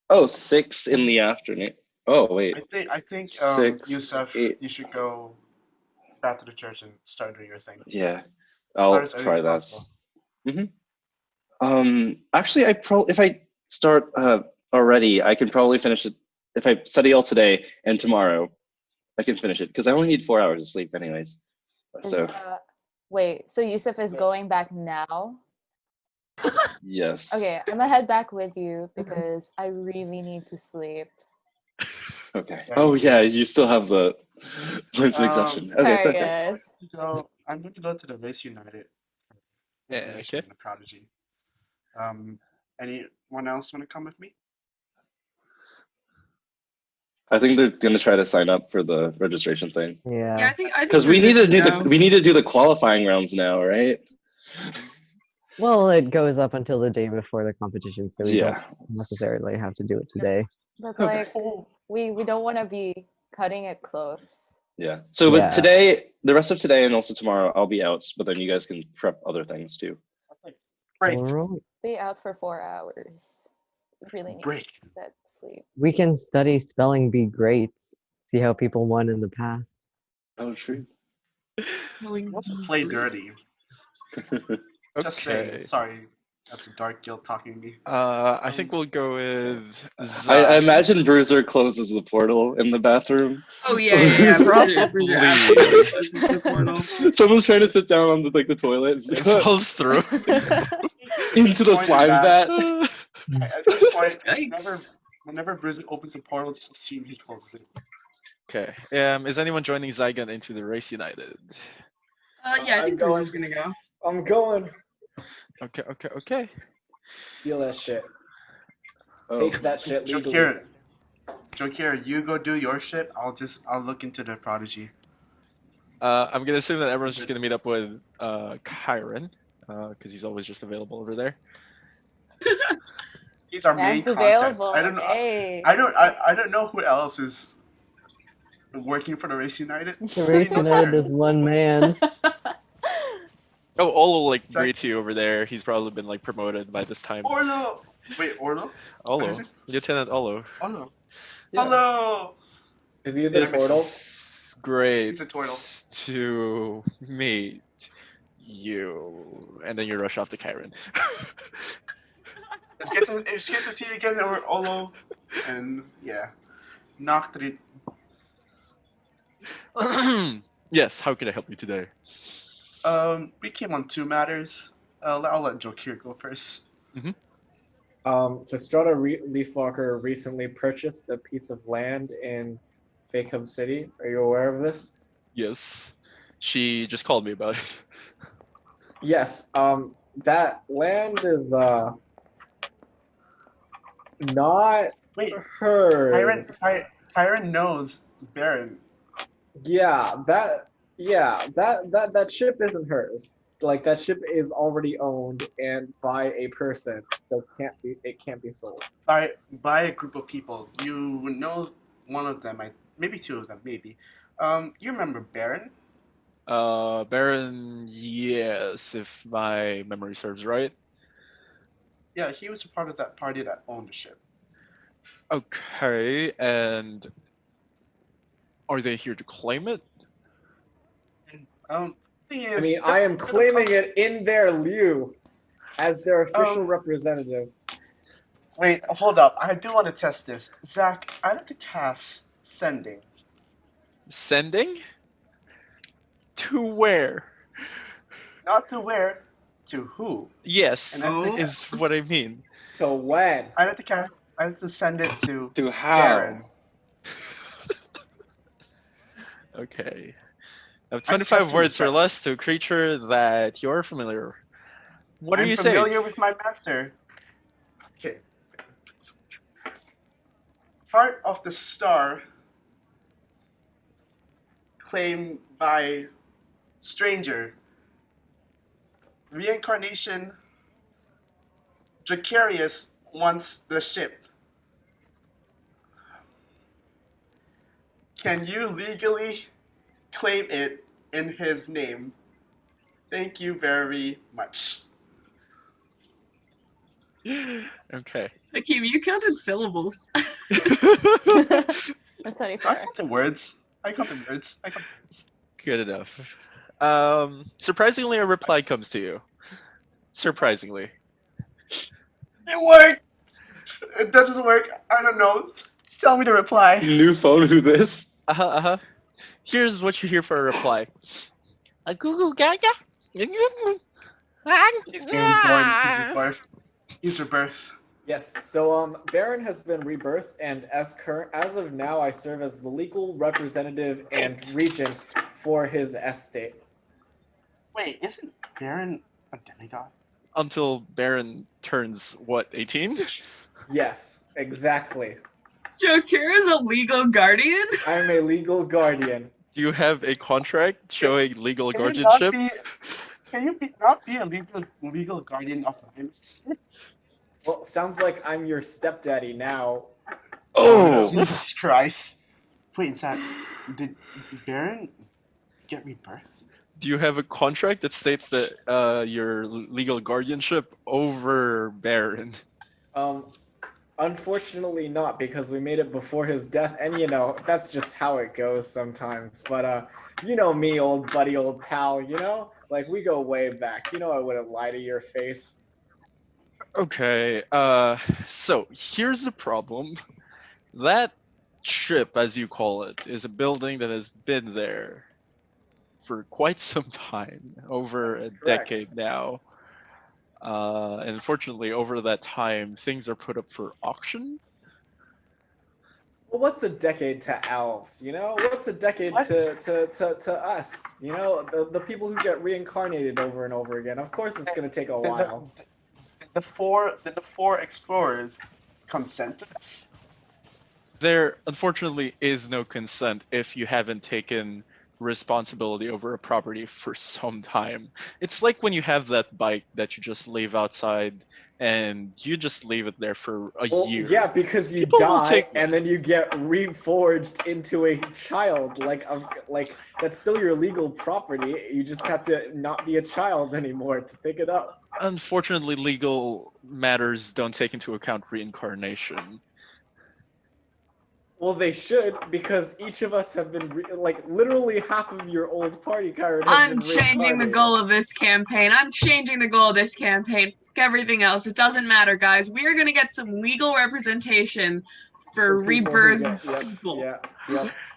Oh, 6 in the afternoon. Oh, wait. I think 6, Yusuf, 8. you should go back to the church and start doing your thing. Yeah, I'll as early try as that. possible. Actually, if I start already, I can probably finish it. If I study all today and tomorrow, I can finish it because I only need 4 hours of sleep, anyways. So Wait, so Yusuf is going back now? yes. Okay, I'm gonna head back with you because I really need to sleep. Okay. Oh yeah, you still have the points of exhaustion. Okay, Sorry, perfect. guys. So I'm going to go to the Race United. Yeah, Information okay. on the prodigy. Anyone else want to come with me? I think they're gonna try to sign up for the registration thing Yeah, Yeah. I think because we need to do the qualifying rounds now, right? Well, it goes up until the day before the competition, so we Yeah. don't necessarily have to do it today. But Okay. like, we don't want to be cutting it close. Yeah. So, Yeah. but today, the rest of today and also tomorrow, I'll be out. But then you guys can prep other things too. Break. Alright. Be out for 4 hours. We really need Break. that sleep. We can study spelling bee greats. See how people won in the past. Oh, true. Let's play dirty. Just saying. Okay. Sorry, that's a dark guild talking to me. I think we'll go with I Zach. imagine Bruiser closes the portal in the bathroom. Oh yeah. Bruiser Probably. absolutely closes the portal. Someone's trying to sit down on the toilet It falls through. into the Point slime back. vat. At this point, Yikes. whenever Bruiser opens a portal, just assume he closes it. Okay. Is anyone joining Zygon into the Race United? Yeah, I think Bruiser's gonna go. I'm going. Okay. Steal that shit. Oh. Take that shit legally. Jokir, you go do your shit. I'll look into the prodigy. I'm gonna assume that everyone's just gonna meet up with Kyron, because he's always just available over there. He's our main Man's contact. available. I don't know. Hey. I don't know who else is working for the Race United. The Race United is one man. Oh, Olo like Zach- greets you over there. He's probably been like promoted by this time. Orlo. Wait, Orlo? Olo, Is it? Lieutenant Olo. Orlo. Yeah. Hello. Is he the Yeah, turtle? It's great He's a turtle. to meet you, and then you rush off to Kyron. It's good to see you again, Orlo. And yeah, Nachtrit. Yes, how can I help you today? We came on 2 matters. I'll let Jokir go first. Festrada Leafwalker recently purchased a piece of land in Fake Hub City. Are you aware of this? Yes, she just called me about it. Yes. that land is not Wait, hers. Tyron knows Baron. That that ship isn't hers. Like that ship is already owned and by a person, so it can't be sold. By a group of people. You know one of them, maybe two of them, maybe. You remember Baron? Baron, yes, if my memory serves right. Yeah, he was a part of that party that owned the ship. Okay, and are they here to claim it? Thing is, I mean, I am claiming it in their lieu as their official representative. Wait, hold up. I do want to test this. Zach, I'd like to cast Sending. Sending? To where? Not to where, to who. Yes, And I think is what I mean. So when? I'd like to send it to how? Baron. Okay. Now, 25 words or less to a creature that you're familiar. What are you saying? I'm familiar with my master. Okay. Part of the star claimed by stranger. Reincarnation. Dracarius wants the ship. Can you legally claim it in his name? Thank you very much. Okay. Akeem, you counted syllables. That's not I fair. counted words. Good enough. Surprisingly, a reply comes to you. Surprisingly. It worked! It doesn't work. I don't know. Tell me the reply. New phone, who this? Here's what you hear for a reply. A goo goo gaga. He's being born. He's rebirth. Yes. So Baron has been rebirthed, and as of now, I serve as the legal representative and regent for his estate. Wait, isn't Baron a demigod? Until Baron turns what, 18? Yes, exactly. Joker is a legal guardian? I'm a legal guardian. Do you have a contract showing legal guardianship? Can you not be a legal guardian of Limes? Well, sounds like I'm your stepdaddy now. Oh! Jesus Christ. Wait, Zach, did Baron get rebirth? Do you have a contract that states that your legal guardianship over Baron? Unfortunately not, because we made it before his death, and you know, that's just how it goes sometimes. But you know me, old buddy, old pal, you know? Like, we go way back. You know I wouldn't lie to your face. Okay, so here's the problem. That ship, as you call it, is a building that has been there for quite some time, over a decade now. And unfortunately, over that time, things are put up for auction. Well, what's a decade to elves, you know? What's a decade to us, you know? The people who get reincarnated over and over again. Of course it's going to take a while. The four explorers consent to this? There, unfortunately, is no consent if you haven't taken responsibility over a property for some time. It's like when you have that bike that you just leave outside and you just leave it there for a year. Yeah, because you die and then you get reforged into a child. Like that's still your legal property. You just have to not be a child anymore to pick it up. Unfortunately, legal matters don't take into account reincarnation. Well, they should, because each of us have been, literally half of your old party card I'm changing the goal of this campaign. Fuck everything else. It doesn't matter, guys. We are going to get some legal representation for rebirth people.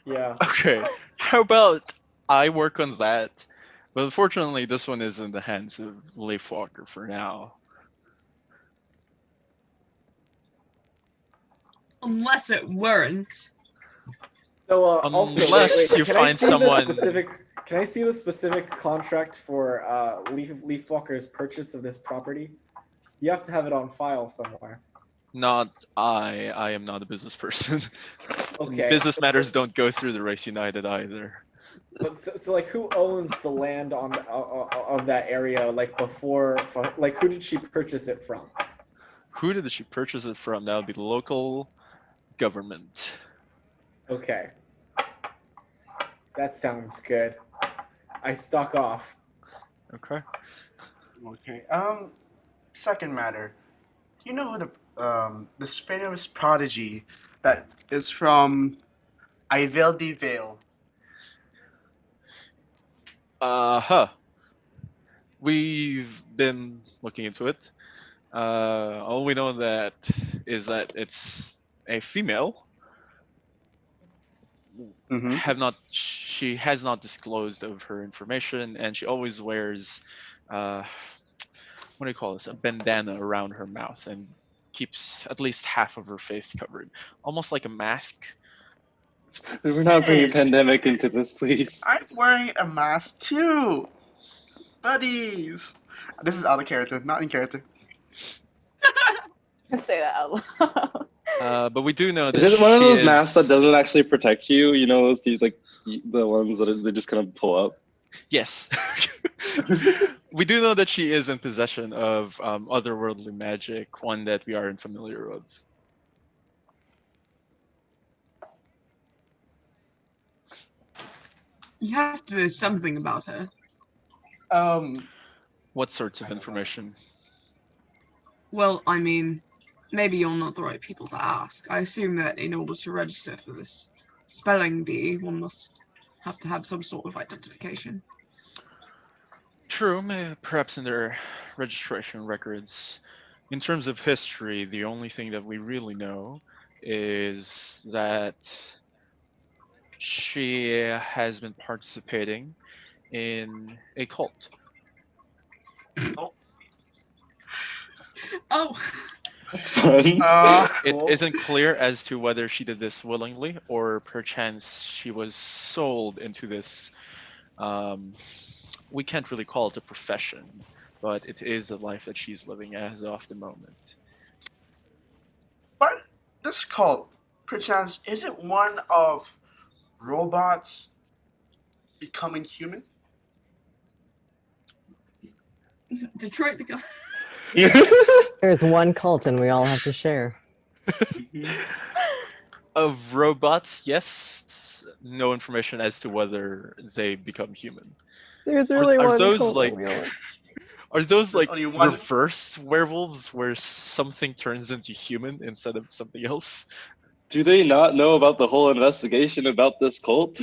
Yeah. Okay, how about I work on that? But unfortunately, this one is in the hands of Leafwalker for now. Unless it weren't. So, also, unless you can find I see someone the specific Can I see the specific contract for Leafwalker's purchase of this property? You have to have it on file somewhere. Not I. I am not a business person. Okay. Business matters don't go through the Race United either. But so like, who owns the land on of that area? Like before, like who did she purchase it from? Who did she purchase it from? That would be the local government. Okay. That sounds good. I stock off. Okay. Okay. Second matter. Do you know who the famous prodigy that is from Eyildi Vale? We've been looking into it. All we know that is that it's a female. Mm-hmm. She has not disclosed of her information, and she always wears what do you call this? A bandana around her mouth and keeps at least half of her face covered, almost like a mask. We're not bringing Hey. pandemic into this, please. I'm wearing a mask too, buddies. This is out of character, not in character. Say that out loud. But we do know that Is it one of those she masks that is- doesn't actually protect you? You know those people, like the ones that they just kind of pull up. Yes. We do know that she is in possession of otherworldly magic, one that we aren't familiar with. You have to know something about her. What sorts of information? Well, I mean, maybe you're not the right people to ask. I assume that in order to register for this spelling bee, one must have to have some sort of identification. True, perhaps in their registration records. In terms of history, the only thing that we really know is that she has been participating in a cult. Oh, That's fun. It Cool. isn't clear as to whether she did this willingly or perchance she was sold into this. We can't really call it a profession, but it is the life that she's living as of the moment. But this cult, perchance, is it one of robots becoming human? Detroit because There's one cult and we all have to share. Of robots, yes. No information as to whether they become human. There's really are one those cult like and we all- are those There's like only one. reverse werewolves where something turns into human instead of something else? Do they not know about the whole investigation about this cult?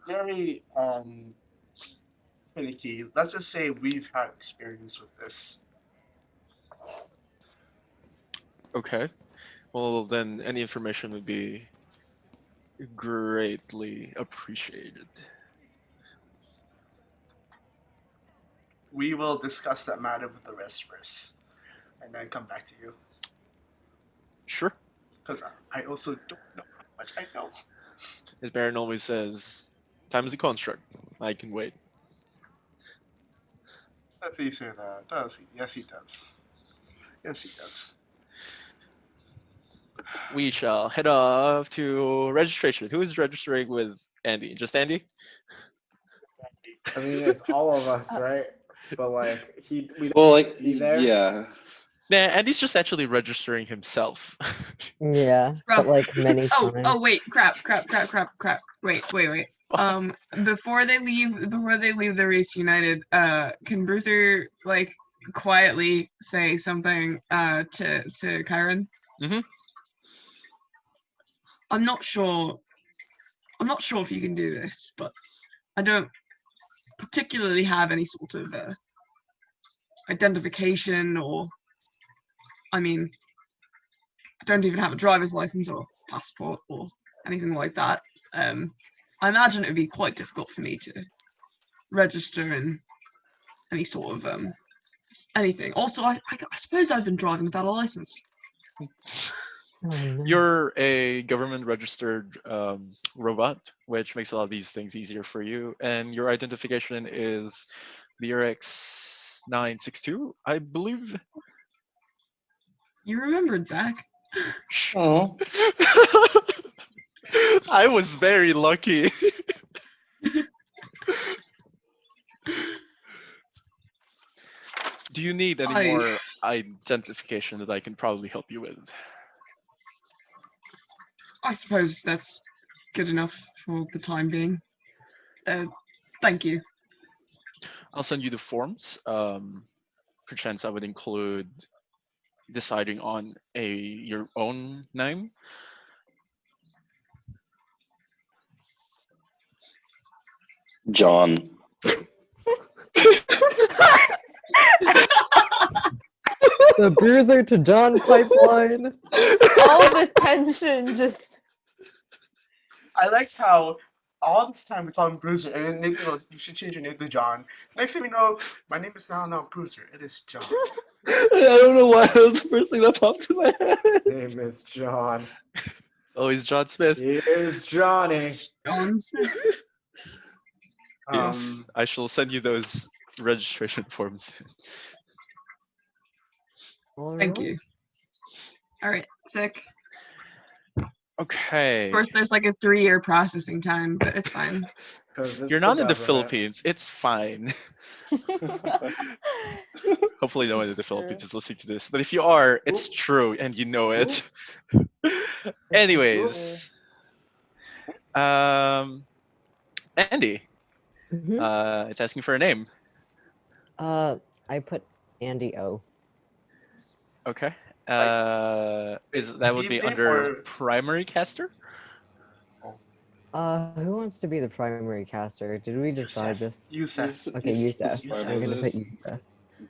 Very finicky. Let's just say we've had experience with this. Okay. Well, then any information would be greatly appreciated. We will discuss that matter with the rest first, and then come back to you. Sure. Because I also don't know how much I know. As Baron always says, time is a construct. I can wait. If he say that, does he? Yes, he does. Yes, he does. We shall head off to registration. Who is registering with Andy? Just Andy? I mean, it's all of us, right? But like, we don't Well, like, be there. yeah. Nah, Andy's just actually registering himself. Yeah, but Rough. like many oh, times. oh, wait, crap. Wait. Before they leave the Race United, can Bruiser like quietly say something to Kyron? Mhm. I'm not sure if you can do this, but I don't particularly have any sort of identification, or I mean, I don't even have a driver's license or passport or anything like that. I imagine it would be quite difficult for me to register in any sort of anything. Also, I suppose I've been driving without a license. Oh, no. You're a government-registered robot, which makes a lot of these things easier for you. And your identification is BRX962, I believe. You remembered, Zach. Oh, I was very lucky. Do you need any more identification that I can probably help you with? I suppose that's good enough for the time being. Thank you. I'll send you the forms. Perchance I would include deciding on your own name. John. The Bruiser to John pipeline. All the tension just. I liked how all this time we call him Bruiser, and then Nick goes, "You should change your name to John." Next thing we know, my name is now not Bruiser. It is John. I don't know why that was the first thing that popped in my head. Name is John. Always John Smith. Here's Johnny. John Smith. Yes, I shall send you those registration forms. Thank you. All right, sick. Okay. Of course, there's like a 3-year processing time, but it's fine. 'Cause it's You're not in the government. Philippines. It's fine. Hopefully no one in the Philippines is listening to this. But if you are, it's true and you know it. Anyways. Andy. Mhm. It's asking for a name. I put Andy O. Okay. his That would be name under or- primary caster? Who wants to be the primary caster? Did we decide this? Yusef. Okay, Yusef. Yusef. I'm gonna put Yusef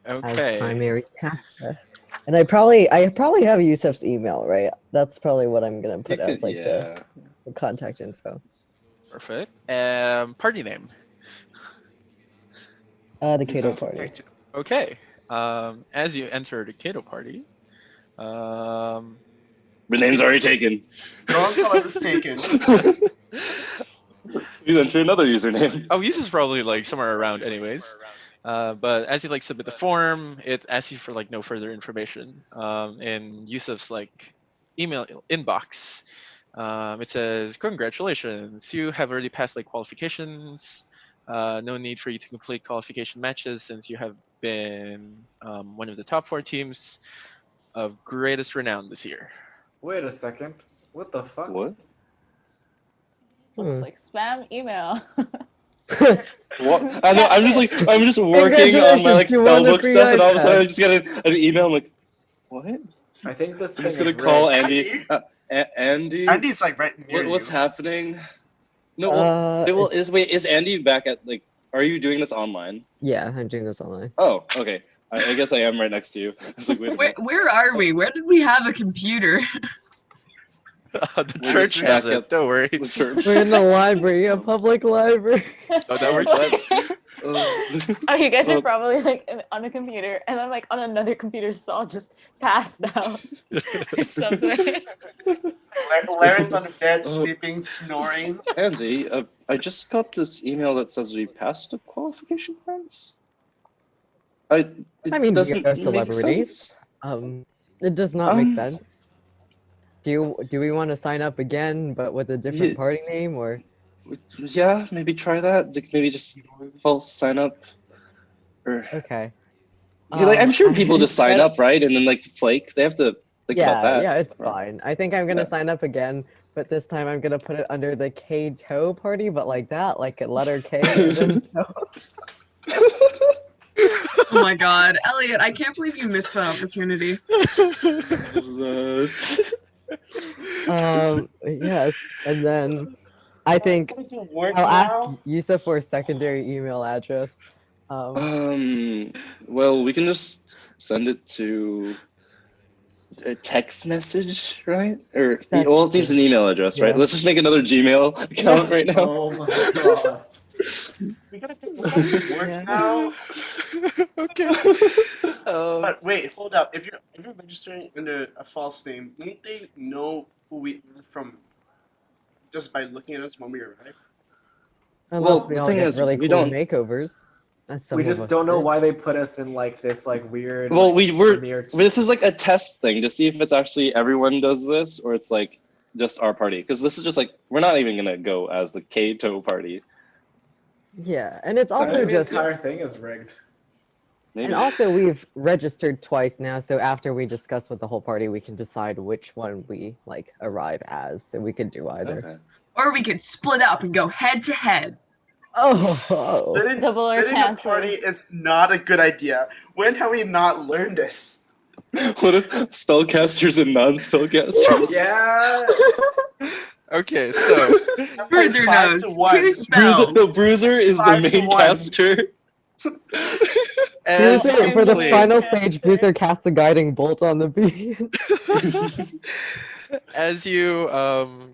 as Okay. primary caster. And I probably have Yusef's email, right? That's probably what I'm gonna put as like the contact info. Perfect. Party name. The Kaeto party. Okay. As you enter the Kaeto party, The name's already taken. Don't tell us it's taken. You enter another username. oh, this is probably like somewhere around, anyways. But as you like submit the form, it asks you for like no further information. In Yusuf's like email inbox, it says, "Congratulations, you have already passed like qualifications. No need for you to complete qualification matches since you have been one of the top 4 teams of greatest renown this year." Wait a second. What the fuck? What? Looks like spam email. What? I know. I'm just working on my like Congratulations, you won a spellbook free stuff, and all of a sudden I iPad. just get an email. I'm like, what? I think this I'm thing just gonna is call rigged. Andy. Andy. Andy's like right near What's you. happening? No. Well, is Andy back at like? Are you doing this online? Yeah, I'm doing this online. Oh, okay. I guess I am right next to you. I was like, wait a minute. Where are we? Where did we have a computer? The We're church just has back it. at Don't worry. The church. We're in the library, a public library. Oh, that works. Oh, you guys are probably like on a computer, and I'm like on another computer, so I'll just pass out or something. Larry's on the bed, sleeping, snoring. Andy, I just got this email that says we passed the qualification rounds. I mean, doesn't we are make celebrities. sense. It does not make Um, sense. Do we want to sign up again, but with a different Yeah. party name, or? Yeah, maybe try that. Like, maybe just false sign up. Or Okay. yeah, like, I'm sure people just sign I- up, right? And then like flake. They have to think about that. Yeah, it's fine. I think I'm gonna Yeah. sign up again, but this time I'm gonna put it under the Kaeto party, but like that, like a letter K and then toe. Oh my god, Elliot, I can't believe you missed that opportunity. Yes, and then I think Work I'll ask now? Yusuf for a secondary email address. Well, we can just send it to a text message, right? Or That's well, it needs an email address, right? Yeah. Let's just make another Gmail account right now. Oh my god. We gotta get work Yeah. now. Okay. But wait, hold up. If you're registering under a false name, wouldn't they know who we are from just by looking at us when we arrive? Unless Well, we the all thing get is, really we cool don't. makeovers. As some We of just us don't know did. why they put us in like this like weird. Well, like, we're. premiere This is like a test thing to see if it's actually everyone does this or it's like just our party. Because this is just like we're not even gonna go as the Kaeto party. Yeah, and it's I also think the just entire thing is rigged. Maybe. and also we've registered twice now, so after we discuss with the whole party, we can decide which one we like arrive as. So we could do either. Okay. Or we could split up and go head to head. Oh, Double our Splitting a party, chances. it's not a good idea. When have we not learned this? What if spellcasters and non-spellcasters? Yes. Okay, so That's Bruiser like 5 knows to 2 1. spells. Bruiser is the 5 to main 1. caster. as Bruiser, for the Actually- final stage, Bruiser casts a guiding bolt on the beam. as you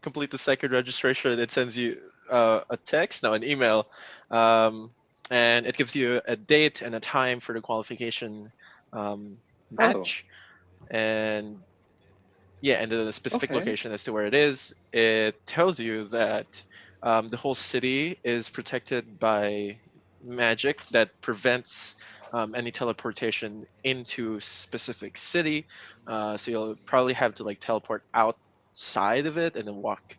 complete the second registration, it sends you a text, no, an email, and it gives you a date and a time for the qualification match, and yeah, and the specific Okay. location as to where it is. It tells you that the whole city is protected by magic that prevents any teleportation into specific city. So you'll probably have to like teleport outside of it and then walk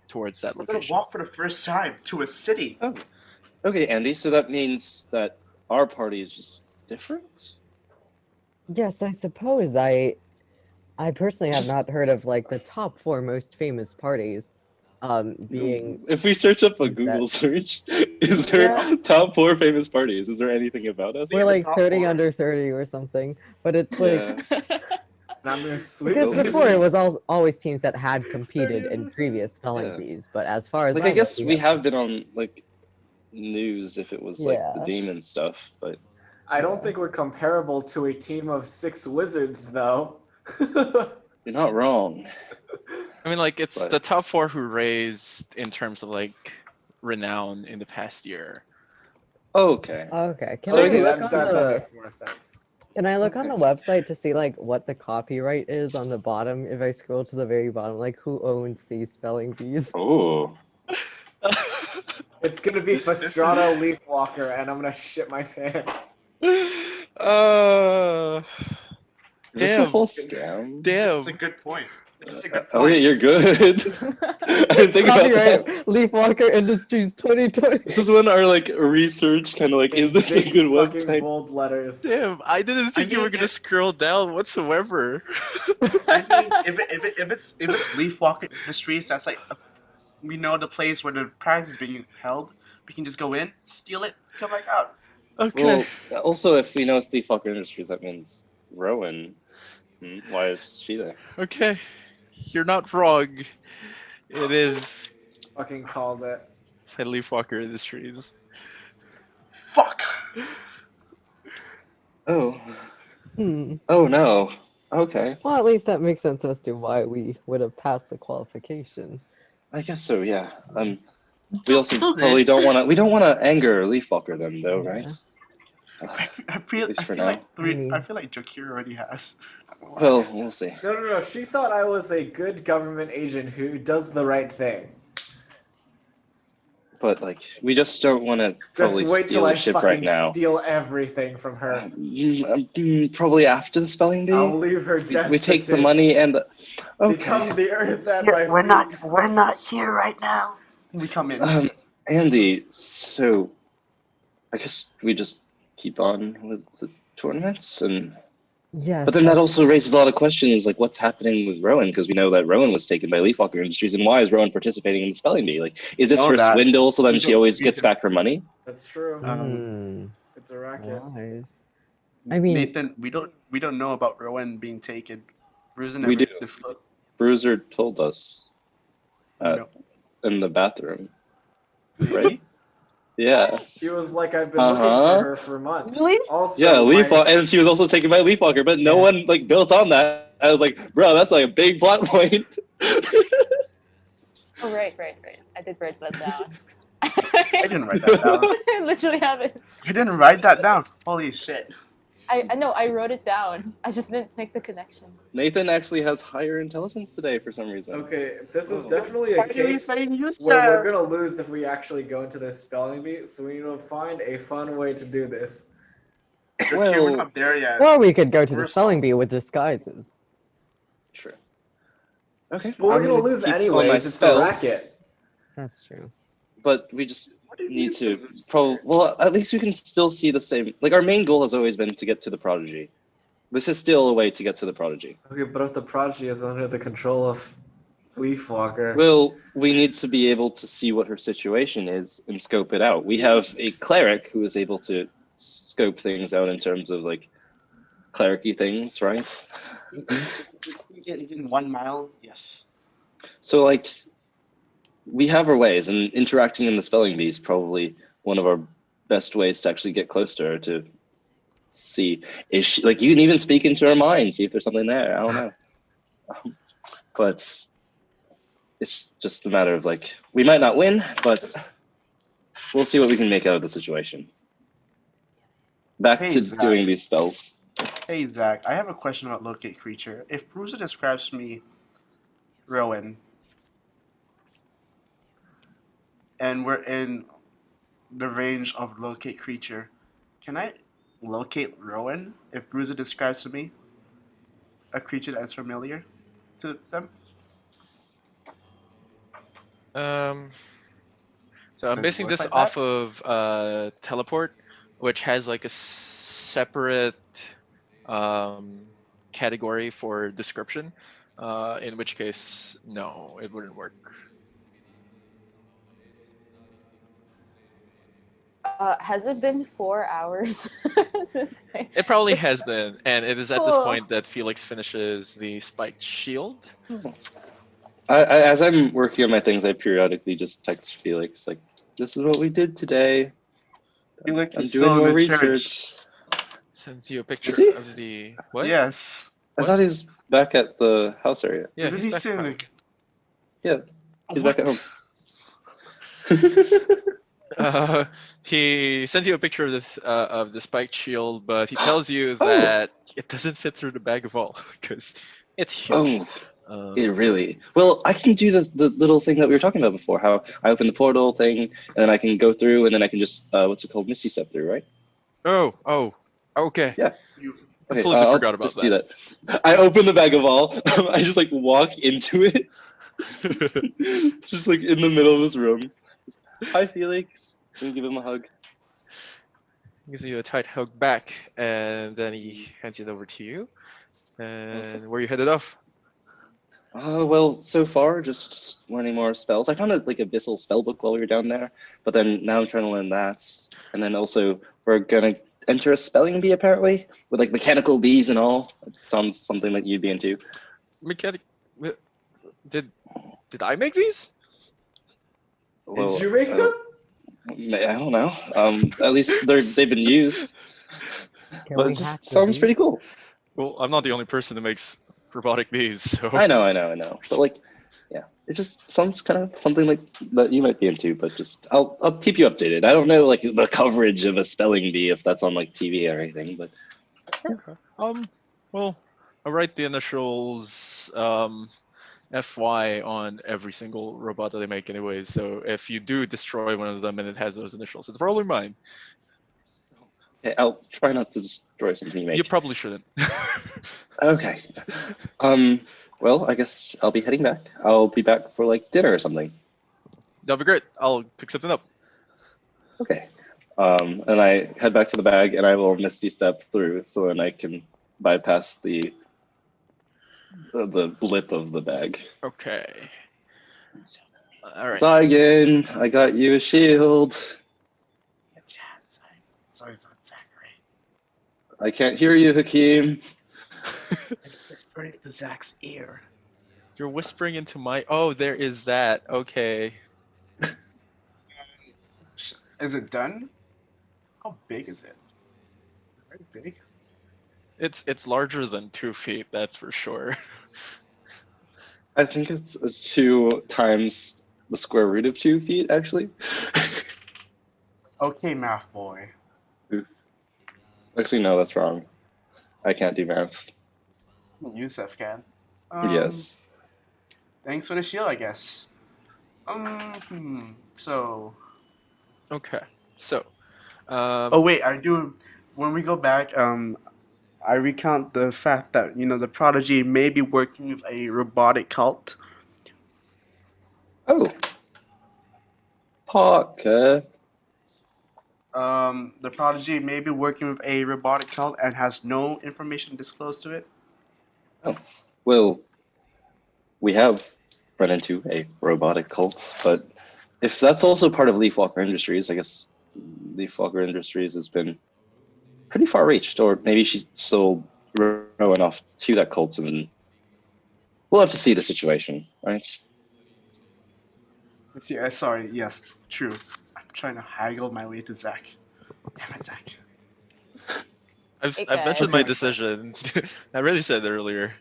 towards that We're gonna location. walk for the first time to a city. Oh. Okay, Andy. So that means that our party is just different. Yes, I suppose I personally have Just- not heard of like the top 4 most famous parties. Being If we search up a that- Google search, is there Yeah. top 4 famous parties? Is there anything about us? we're the like top 30 4? under 30 or something, but it's like Yeah. And I'm gonna sweep because it. before it was always teams that had competed in previous spelling Yeah. bees, but as far as Like I I know, guess we have been on like news if it was like the Yeah. demon stuff, but I don't think we're comparable to a team of 6 wizards, though. you're not wrong. I mean, like it's But- the top 4 who raised in terms of like renown in the past year. Okay. Okay, can So I I guess- look that on the makes more sense. can I look on the Okay. website to see like what the copyright is on the bottom? If I scroll to the very bottom, like who owns these spelling bees? Oh. It's gonna be Fastrado Leafwalker, and I'm gonna shit my pants. Is this a Damn. whole scam? This is a Damn. good point. This is a good Elliot, point. you're good. I didn't think about Copyright that. Leafwalker Industries 2020. This is when our like research kind of like, is this a Big good fucking website? bold letters. Damn, I didn't think you mean, were gonna if- scroll down whatsoever. I mean, if it's Leafwalker Industries, that's like we know the place where the prize is being held. We can just go in, steal it, come back out. Okay. Well, also, if we know it's the fucker industries, that means Rowan. Why is she there? Okay. You're not wrong. It is Fucking called it. Leafwalker Industries. Fuck. Oh. Hmm. Oh no. Okay. Well, at least that makes sense as to why we would have passed the qualification. I guess so. Yeah. We also Does it? probably don't want to. We don't want to anger Leafwalker them, though, right? I feel least for like now. I feel like Jakir already has. Well, we'll see. No. She thought I was a good government agent who does the right thing. But like, we just don't want to Just probably wait till steal I the ship fucking right now. steal everything from her. Probably after the spelling bee. I'll leave her destitute. We take the money and. Become Okay. the earth at my we're feet. not here right now. We come in. Andy, so I guess we just keep on with the tournaments and. Yes. But then that also raises a lot of questions, like what's happening with Rowan, because we know that Rowan was taken by Leafwalker Industries, and why is Rowan participating in the spelling bee? Like, is this Know her that. swindle, so then We she don't- always we gets don't- back her money? That's true. It's a racket. Wise. I mean, Nathan, we don't know about Rowan being taken. Bruiser We never do. disclosed. Bruiser told us No. in the bathroom, Really? right? Yeah. He was like, I've been looking Uh-huh. for her for months. Really? Also, Yeah, my- Leafwalker, and she was also taken by Leafwalker, but no one like built on that. I was like, bro, that's like a big plot point. Oh, right. I did write that down. I didn't write that down. I literally have it. You didn't write that down. Holy shit. I know I wrote it down. I just didn't make the connection. Nathan actually has higher intelligence today for some reason. Okay, this is Oh. definitely a Why do we case say you where we're said? gonna lose if we actually go into this spelling bee. So we need to find a fun way to do this. Okay, we're Well, not there yet. Or we could go to the We're spelling bee with disguises. true. Okay. But we're I'm gonna lose keep all my anyways. It's a spells, racket. That's true. But we just What do you need mean to this? well, at least we can still see the same. Like our main goal has always been to get to the prodigy. This is still a way to get to the prodigy. Okay, but if the prodigy is under the control of Leafwalker, Well, we need to be able to see what her situation is and scope it out. We have a cleric who is able to scope things out in terms of like clericy things, right? In 1 mile, yes. So like we have our ways, and interacting in the spelling bee is probably one of our best ways to actually get close to her to see is she, like, you can even speak into her mind, see if there's something there. I don't know. But it's just a matter of like, we might not win, but we'll see what we can make out of the situation. Back Hey, to Zach. doing these spells. Hey, Zach, I have a question about locate creature. If Bruiser describes to me Rowan, and we're in the range of locate creature, can I locate Rowan if Bruiser describes to me a creature that is familiar to them? So I'm Does it basing work this like off that? of teleport, which has like a separate category for description. In which case, no, it wouldn't work. Has it been 4 hours since It probably has been, and it is at this Cool. point that Felix finishes the spiked shield. As I'm working on my things, I periodically just text Felix like, "This is what we did today. Felix I'm is doing still in more the church. research." Sends you a picture he? of the what? Yes. I What? thought he's back at the house area. Yeah, Isn't he's he back still in home. Yeah, he's back at home. He sends you a picture of the spiked shield, but he tells you Oh. that it doesn't fit through the bag of all because it's huge. Oh, it really? Well, I can do the little thing that we were talking about before. How I open the portal thing, and then I can go through, and then I can just what's it called, Misty Step through, right? Oh, okay. Yeah. You, Okay, Completely I'll forgot about just do that. I open the bag of all. I just like walk into it, just like in the middle of this room. Just, hi, Felix. And give him a hug. Gives you a tight hug back, and then he hands it over to you. And where you headed off? Well, so far, just learning more spells. I found a like abyssal spell book while we were down there, but then now I'm trying to learn that. And then also we're gonna enter a spelling bee apparently with like mechanical bees and all. It sounds something that you'd be into. Mechanic. Did I make these? Well, did you make them? I don't know. At least they've been used. Can But we it hack just the sounds bee? pretty cool. Well, I'm not the only person that makes robotic bees, so. I know. But like, yeah, it just sounds kind of something like that you might be into. But just I'll keep you updated. I don't know like the coverage of a spelling bee if that's on like TV or anything, but Okay. Well, I'll write the initials FY on every single robot that I make anyway. So if you do destroy one of them and it has those initials, it's probably mine. okay, I'll try not to destroy something you make. You probably shouldn't. Okay. Well, I guess I'll be heading back. I'll be back for like dinner or something. That'll be great. I'll pick something up. Okay. And I head back to the bag and I will misty step through so then I can bypass the blip of the bag. Okay. All right. Zygon, I got you a shield. sorry, it's not Zachary. I can't hear you, Hakeem. Whispering to Zach's ear. You're whispering into my. Oh, there is that. Okay. Is it done? How big is it? Very big. It's larger than 2 feet. That's for sure. I think it's 2 times the square root of 2 feet, actually. Okay, math boy. Actually, no, that's wrong. I can't do math. Yusef can. Yes. Thanks for the shield, I guess. So. Okay. So. Oh wait, I do. When we go back, I recount the fact that the prodigy may be working with a robotic cult. Oh. Parker. The prodigy may be working with a robotic cult and has no information disclosed to it. Oh. Well, we have run into a robotic cult, but if that's also part of Leafwalker Industries, I guess Leafwalker Industries has been pretty far reached, or maybe she's still Rowan off to that cult, and then we'll have to see the situation, right? Let's see. Sorry. Yes, true. I'm trying to haggle my way to Zach. Damn it, Zach. Hey, I've mentioned my guys. decision. I already said it earlier.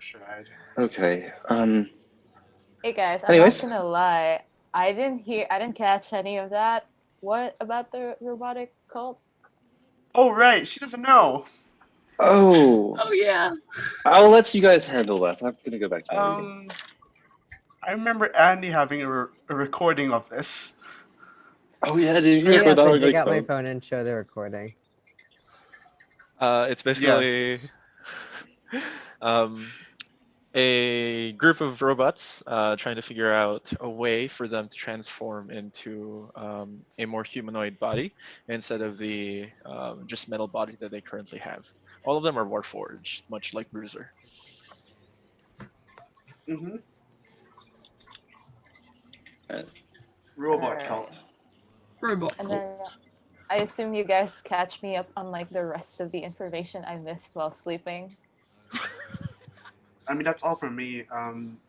Tried. Okay. Hey guys, I'm Anyways. not gonna lie. I didn't catch any of that. What about the robotic cult? Oh right, she doesn't know. Oh, Oh yeah. I'll let you guys handle that. I'm gonna go back to my reading. I remember Andy having a recording of this. Oh yeah, did you Oh record yes, that I on dig your out my phone? phone and show the recording. It's basically Yes. a group of robots trying to figure out a way for them to transform into a more humanoid body instead of the just metal body that they currently have. All of them are warforged, much like Bruiser. Mm-hmm. Uh, Robot Alright. cult. Robot And cult. then I assume you guys catch me up on like the rest of the information I missed while sleeping. I mean, that's all from me.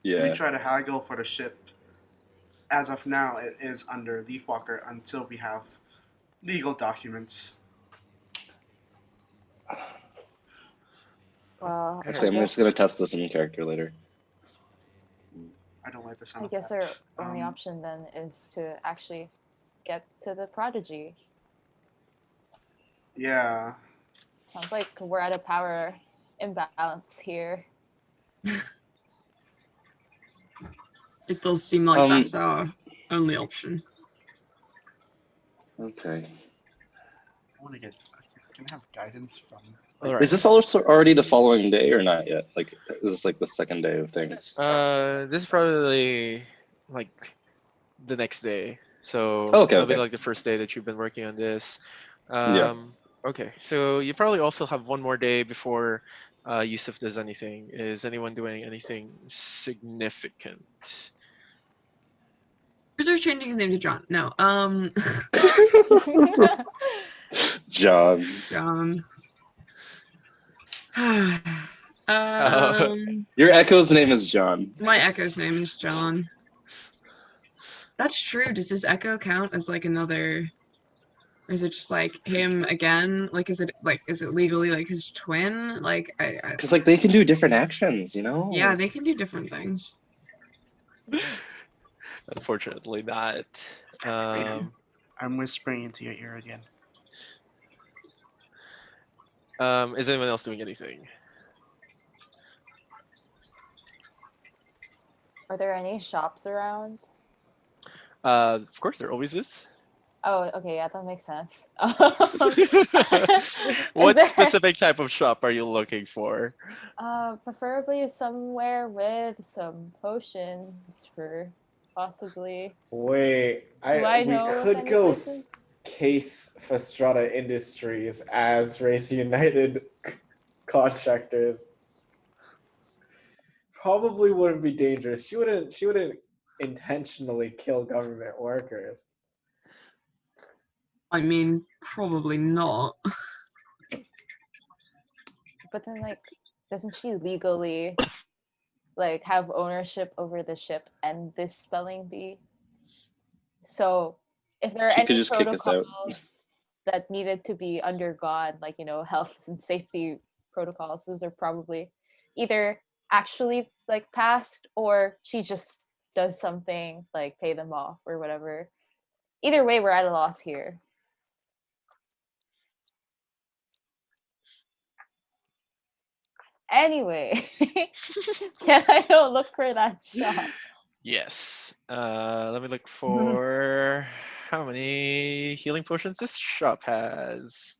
We Yeah. try to haggle for the ship. As of now, it is under Leafwalker until we have legal documents. Well, Actually, I'm just gonna test this in character later. I don't like the sound I of guess that. our only option then is to actually get to the prodigy. Yeah. Sounds like we're at a power imbalance here. It does seem like that's our only option. Okay. I want to get. Can I have guidance from? All right. Is this also already the following day or not yet? Like, is this like the second day of things? This is probably like the next day. So Oh, okay, that'll be okay. like the first day that you've been working on this. Yeah. Okay, so you probably also have one more day before Yusuf does anything. Is anyone doing anything significant? Bruiser's changing his name to John. No. John. John. Uh, Your Echo's name is John. My Echo's name is John. That's true. Does his Echo count as like another, or is it just like him again? Like, is it legally like his twin? Like, I Because like they can do different actions, you know? yeah, they can do different things. Unfortunately, not. I'm whispering into your ear again. Is anyone else doing anything? Are there any shops around? Of course, there always is. Oh, okay, yeah, that makes sense. What there- specific type of shop are you looking for? Preferably somewhere with some potions for possibly. Wait, Do I we know of could any go places? case Fastrada Industries as Race United contractors. Probably wouldn't be dangerous. She wouldn't intentionally kill government workers. I mean, probably not. But then, like, doesn't she legally like have ownership over the ship and this spelling bee? So, if there are She could any just kick us out. protocols that needed to be undergone, like health and safety protocols, those are probably either actually like passed or she just does something like pay them off or whatever. Either way, we're at a loss here. Anyway, can I go look for that shop? Yes. Let me look for how many healing potions this shop has.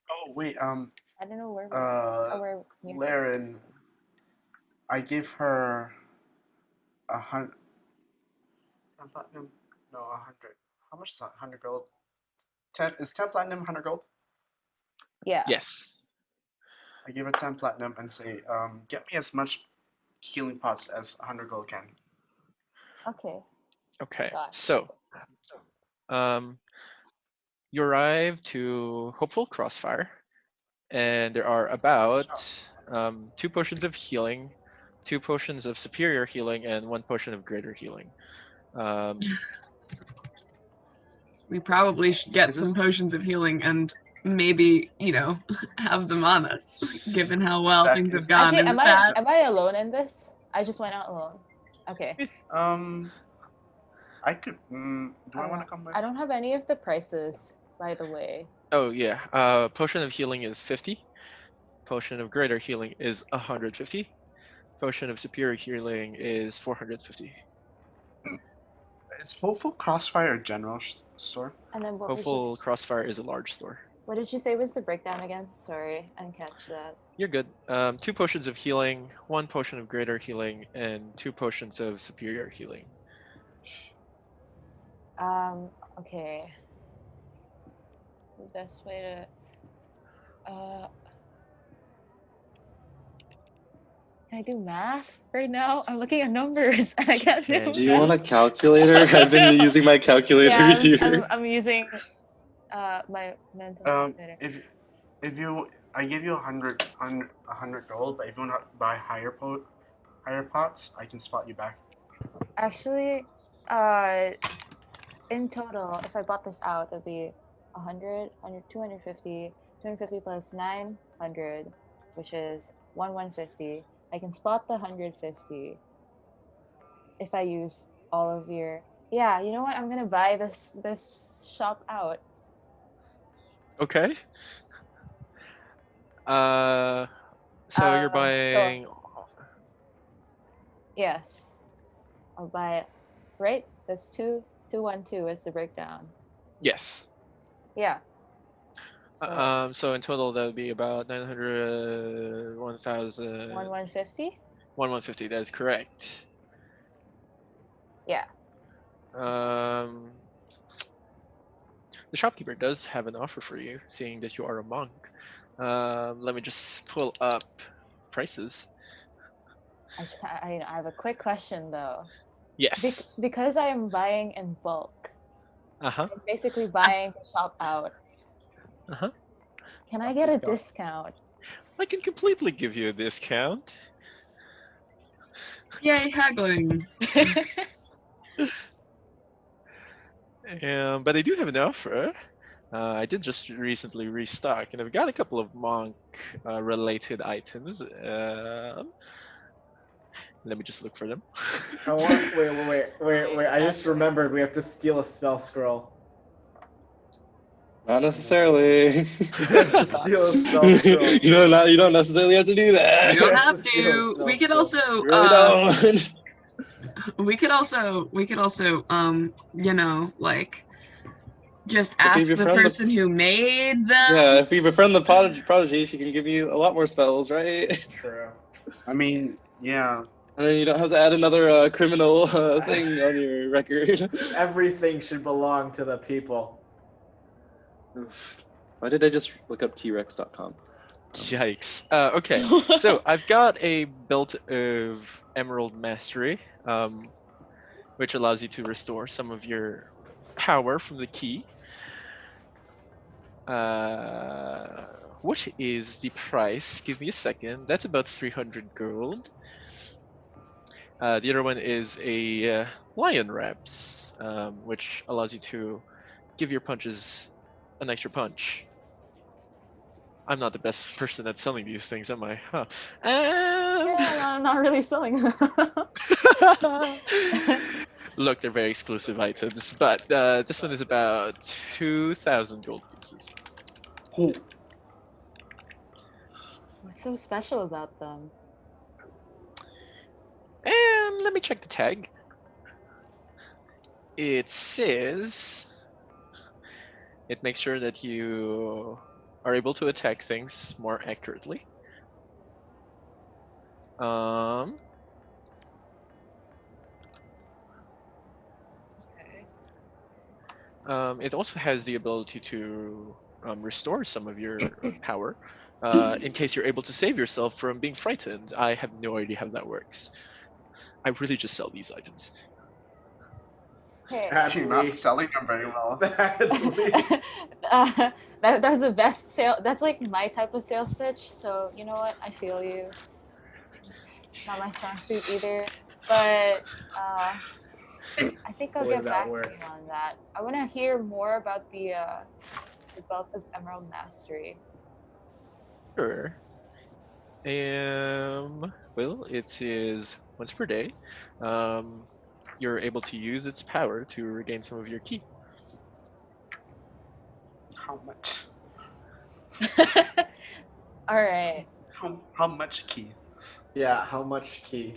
Oh wait, I don't know where. Where near. Laren, I gave her 100 platinum. No, 100. How much is that? 100 gold. 10 is 10 platinum 100 gold? Yeah. Yes. I give her 10 platinum and say, get me as much healing pots as 100 gold can. Okay. Okay. Gosh. So, you arrive to Hopeful Crossfire, and there are about 2 potions of healing, 2 potions of superior healing, and 1 potion of greater healing. We probably should get Is some this- potions of healing and maybe, have them on us, given how well Zach, things is- have gone Actually, in am the I past. am I alone in this? I just went out alone. Okay. I could. Do I want to come with? I don't have any of the prices, by the way. Oh yeah, potion of healing is 50. Potion of greater healing is 150. Potion of superior healing is 450. Is Hopeful Crossfire a general store? And then Hopeful Crossfire is a large store. what did you say was the breakdown again? Sorry, I didn't catch that. You're good. 2 potions of healing, 1 potion of greater healing, and 2 potions of superior healing. Okay. The best way to can I do math right now? I'm looking at numbers and I can't do Can Do you math. want a calculator? I've been using my calculator Yeah, here. I'm using my mental calculator. If you, I give you 100 gold, but if you want to buy higher pots, I can spot you back. Actually, in total, if I bought this out, it'd be 100, 250, 250 plus 900, which is 150. I can spot the 150 if I use all of your. Yeah, you know what? I'm gonna buy this shop out. Okay. So you're buying. Yes, I'll buy it. Right? That's 212 is the breakdown. Yes. Yeah. So in total that would be about 900, 1,000. 150? 150. That is correct. Yeah. The shopkeeper does have an offer for you, seeing that you are a monk. Let me just pull up prices. I have a quick question though. Yes. Because I am buying in bulk. Uh-huh. I'm basically buying the shop out. Uh-huh. Can I get a discount? I can completely give you a discount. Yay, haggling. But I do have an offer. I did just recently restock, and I've got a couple of monk related items. Let me just look for them. Wait. I just remembered we have to steal a spell scroll. Not necessarily. We have to steal a spell scroll. You don't necessarily have to do that. You don't have have to steal a to. spell We could scroll. also You really don't. we could also like just ask the befriend the- person who made them. Yeah, if we befriend the prodigy, she can give you a lot more spells, right? It's true. I mean, yeah. And then you don't have to add another criminal thing on your record. Everything should belong to the people. Why did I just look up T-Rex.com? Yikes. Okay, so I've got a belt of Emerald Mastery, which allows you to restore some of your power from the key. What is the price? Give me a second. That's about 300 gold. The other one is a Lion Reps, which allows you to give your punches an extra punch. I'm not the best person at selling these things, am I? Huh. Yeah, no, I'm not really selling them. Look, they're very exclusive items, but this one is about 2,000 gold pieces. Oh. What's so special about them? And let me check the tag. It says it makes sure that you are able to attack things more accurately. It also has the ability to restore some of your power in case you're able to save yourself from being frightened. I have no idea how that works. I really just sell these items. Okay. That's You're Lee. not selling them very well. That's Lee. That's the best sale. That's like my type of sales pitch. So you know what? I feel you. It's not my strong suit either, but I think I'll The way get that back to works. you on that. I want to hear more about the belt of Emerald Mastery. Sure. Well, it is once per day. You're able to use its power to regain some of your ki. How much? All right. How much key? Yeah, how much key?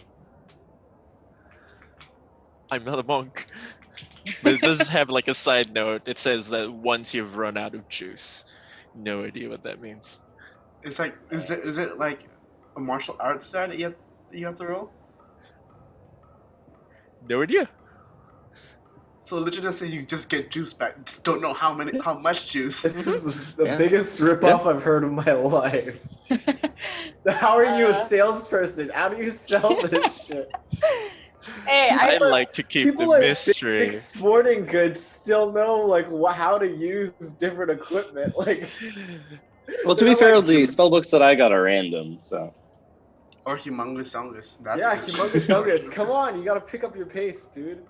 I'm not a monk. But it does have like a side note. It says that once you've run out of juice. No idea what that means. It's like, is it like a martial arts side that you have to roll? No idea. So literally just say you just get juice back. Just don't know how much juice. This is the Yeah. biggest ripoff I've heard of my life. How are you a salesperson? How do you sell this shit? Hey, I like to keep People the at mystery. big sporting goods still know like how to use different equipment. Like, Well, to they're be fair, like- the spell books that I got are random, so. Or humongous songus. That's yeah, a good humongous story. doggos. Come on, you gotta pick up your pace, dude.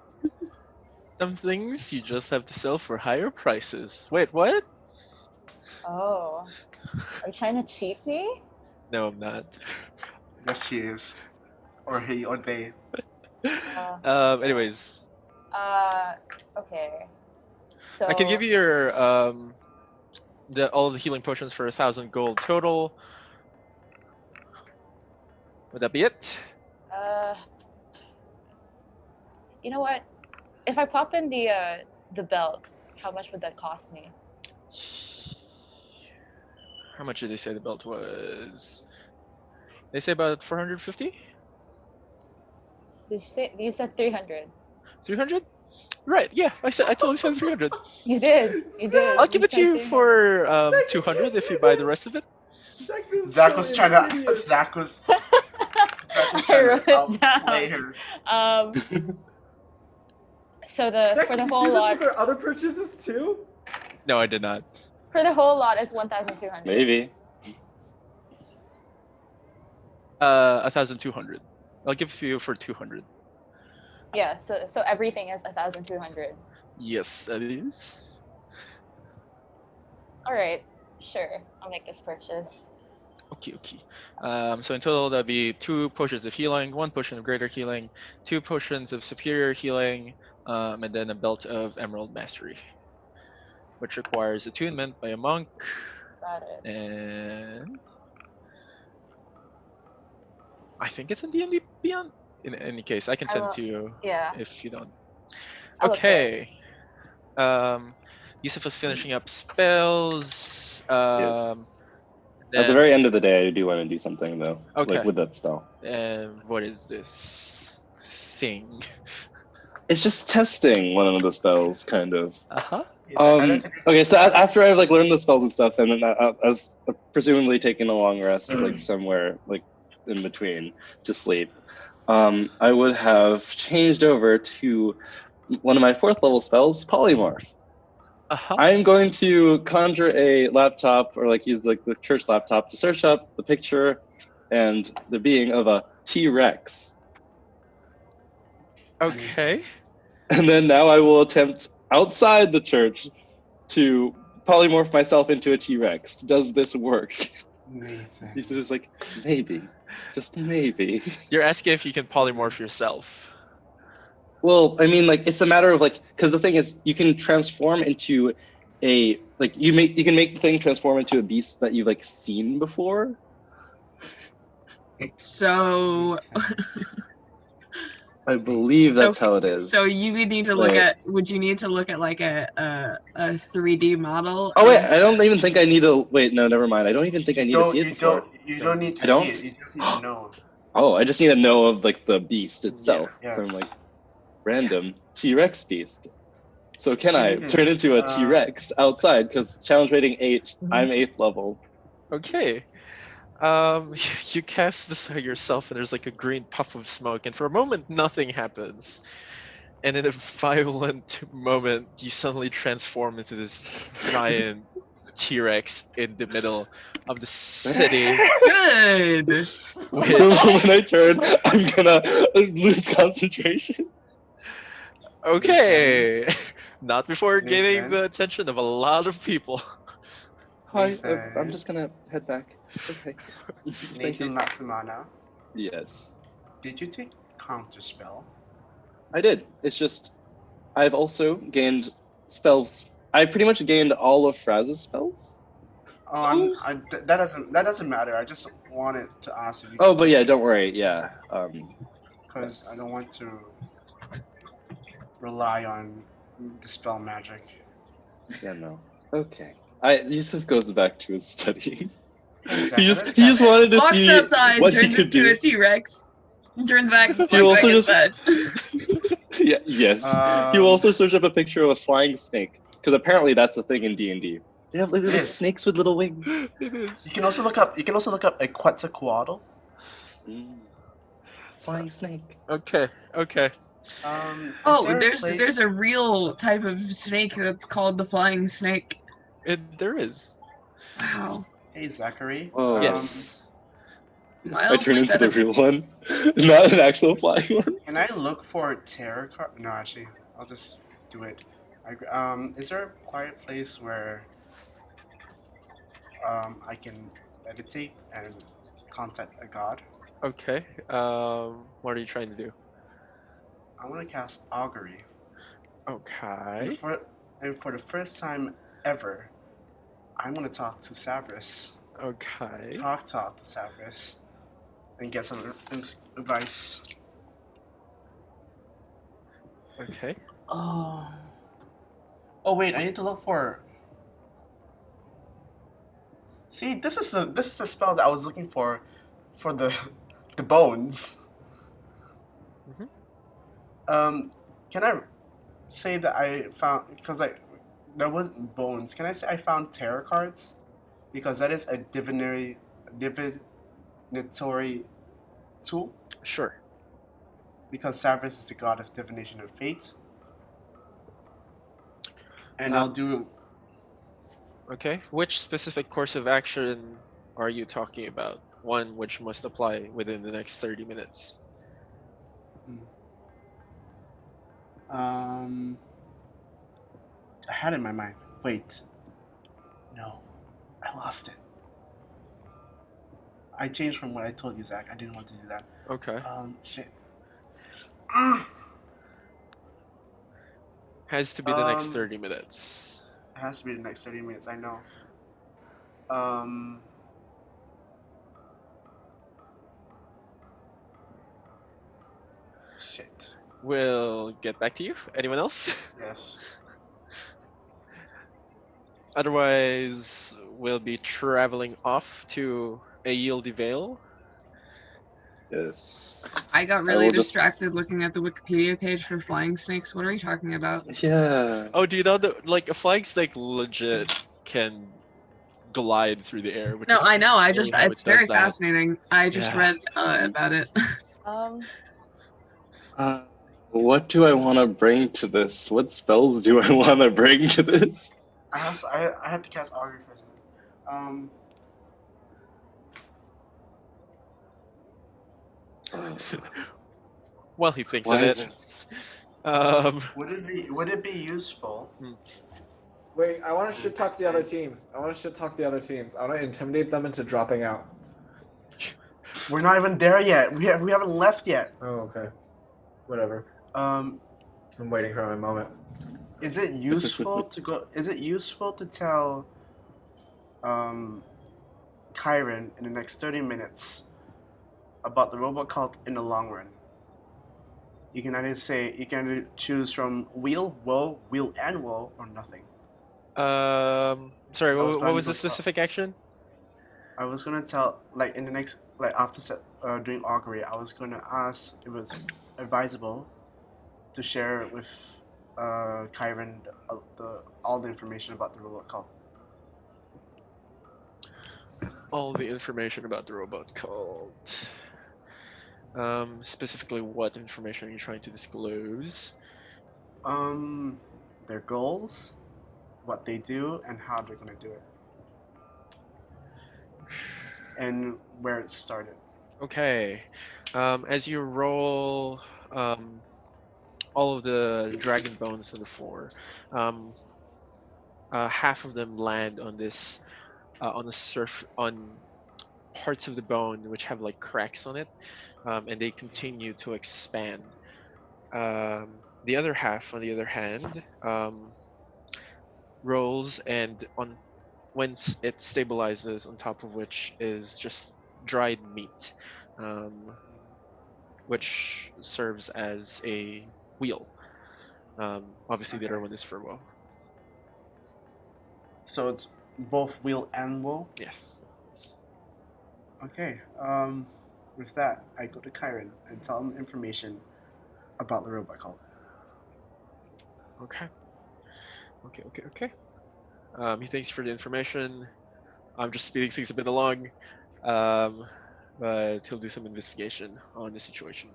Some things you just have to sell for higher prices. Wait, what? Oh, are you trying to cheat me? No, I'm not. Yes, he is. Or he or they. Anyways, Okay. So I can give you your all of the healing potions for 1,000 gold total. Would that be it? You know what? If I pop in the belt, how much would that cost me? How much did they say the belt was? They say about 450? You said 300? 300? Right, yeah, I totally said 300. You did. You did. I'll give it to said you 300. for 200 if you buy the rest of it. Zach was trying to. Zach was I trying wrote to it outplay down. her. So Zach, for did the you whole do this lot, with their other purchases too? No, I did not. for the whole lot is 1,200. Maybe. 1,200. I'll give it to you for 200. Yeah. So everything is 1,200. Yes, that is. All right. Sure. I'll make this purchase. Okay. So in total, that'd be 2 potions of healing, 1 potion of greater healing, 2 potions of superior healing, and then a belt of Emerald Mastery, which requires attunement by a monk. Got it. And I think it's in D&D Beyond. In any case, I can send it to you Yeah. if you don't. I'll look for it. Okay. Yusuf was finishing up spells. Yes. At the then- very end of the day, I do want to do something, though. Okay. Like with that spell. What is this thing? It's just testing one of the spells, kind of. Uh-huh. Okay, so after I've like learned the spells and stuff, and then I was presumably taking a long rest, like somewhere like in between to sleep, I would have changed over to one of my 4th level spells, Polymorph. Uh-huh. I am going to conjure a laptop, or like use like the church laptop, to search up the picture and the being of a T-Rex. Okay. And then now I will attempt outside the church to polymorph myself into a T-Rex. Does this work? Nathan. He's just like, maybe. Just maybe. You're asking if you can polymorph yourself. Well, I mean, like, it's a matter of like, because the thing is, you can transform into a, like, you can make the thing transform into a beast that you've like seen before. So, I believe so, that's how it is. so you would need to look Wait. at. Would you need to look at like a 3D model? Oh wait, of- I don't even think I need to. Wait, no, never mind. I don't even think I need to see it before. You don't need I to don't? see it. You just need to know. Oh, I just need to know of like the beast itself. Yeah. So I'm like, random T-Rex beast. So can You I need to, turn into a T-Rex outside? Because challenge rating 8, I'm 8th level. Okay. You cast this at yourself, and there's like a green puff of smoke, and for a moment, nothing happens. And in a violent moment, you suddenly transform into this giant T-Rex in the middle of the city. Good. Which, When I turn, I'm gonna lose concentration. okay, not before gaining Nathan? the attention of a lot of people. Hi, Nathan. I'm just gonna head back. Okay. Thank Nathan you. Matsamana, Yes, did you take Counterspell? I did. It's just I've also gained spells. I pretty much gained all of Fraz's spells. Oh, that doesn't matter. I just wanted to ask if you Oh, could but yeah, don't worry. Yeah. because I Yes. don't want to rely on dispel magic. Yeah, no. Okay. Yusuf goes back to his study. Hey, Zach, he I just like he just that. wanted to Walks see outside, what he turns could into do. a T-Rex, turns back, He back also in just bed. yeah, yes. He will Um, also search up a picture of a flying snake because apparently that's a thing in D&D. They have little is. snakes with little wings. It is. You can also look up a Quetzalcoatl. Flying snake. Okay. Is Oh, there a there's place? a real type of snake that's called the flying snake. There is. Wow. Hey, Zachary. Oh. Yes. I turn Mildly into the real venomous. one, not an actual flying one. Can I look for tarot card? No, actually, I'll just do it. Is there a quiet place where I can meditate and contact a god? Okay. What are you trying to do? I want to cast augury, and Okay. for the first time ever, I'm gonna talk to Savris. Okay. Talk to Savris, and get some advice. Okay. Oh. Oh wait, I need to look for. See, this is the spell that I was looking for the the bones. Mhm. Can I say that I found because there wasn't bones? Can I say I found tarot cards? Because that is a divinatory tool. Sure. Because Savris is the god of divination and fate. And Uh, I'll do. Okay. Which specific course of action are you talking about? One which must apply within the next 30 minutes. I had it in my mind. Wait. No, I lost it. I changed from what I told you, Zach. I didn't want to do that. Okay. Shit. Has to be the next Um, 30 minutes. It has to be the next 30 minutes. I know. Um. Shit. We'll get back to you. Anyone else? Yes. Otherwise, we'll be traveling off to Eyildi Vale. Yes. I got will really just- distracted looking at the Wikipedia page for flying snakes. What are you talking about? Yeah. Oh, do you know that like a flying snake legit can glide through the air? Which No, is I know. I only just how it's it does very that. fascinating. I just Yeah. read about it. What do I want to bring to this? What spells do I want to bring to this? I have to cast augury first. While he thinks Why of is it. Would it be useful? Wait, I want to shit talk the other teams. I want to intimidate them into dropping out. We're not even there yet. We haven't left yet. Oh, okay. Whatever. Um, I'm waiting for my moment. is it useful to go? Is it useful to tell Kyron in the next 30 minutes about the robot cult in the long run. You can either choose from wheel, woe, wheel and woe, or nothing. Sorry, I was what planning was to the go top. specific action? I was gonna tell, like in the next, like after doing augury, I was gonna ask if it was advisable to share with Kyron all the information about the robot cult. All the information about the robot cult. Specifically, what information are you trying to disclose? Their goals, what they do, and how they're gonna do it, and where it started. Okay. As you roll all of the dragon bones on the floor, half of them land on this on the on parts of the bone which have like cracks on it, and they continue to expand. The other half, on the other hand, rolls, and on once it stabilizes, on top of which is just dried meat, which serves as a wheel. Obviously, the other one is for woe. So it's both wheel and woe. Yes. Okay. With that, I go to Kyron and tell him information about the robot cult. Okay. Okay. He thanks you for the information. I'm just speeding things a bit along, but he'll do some investigation on the situation.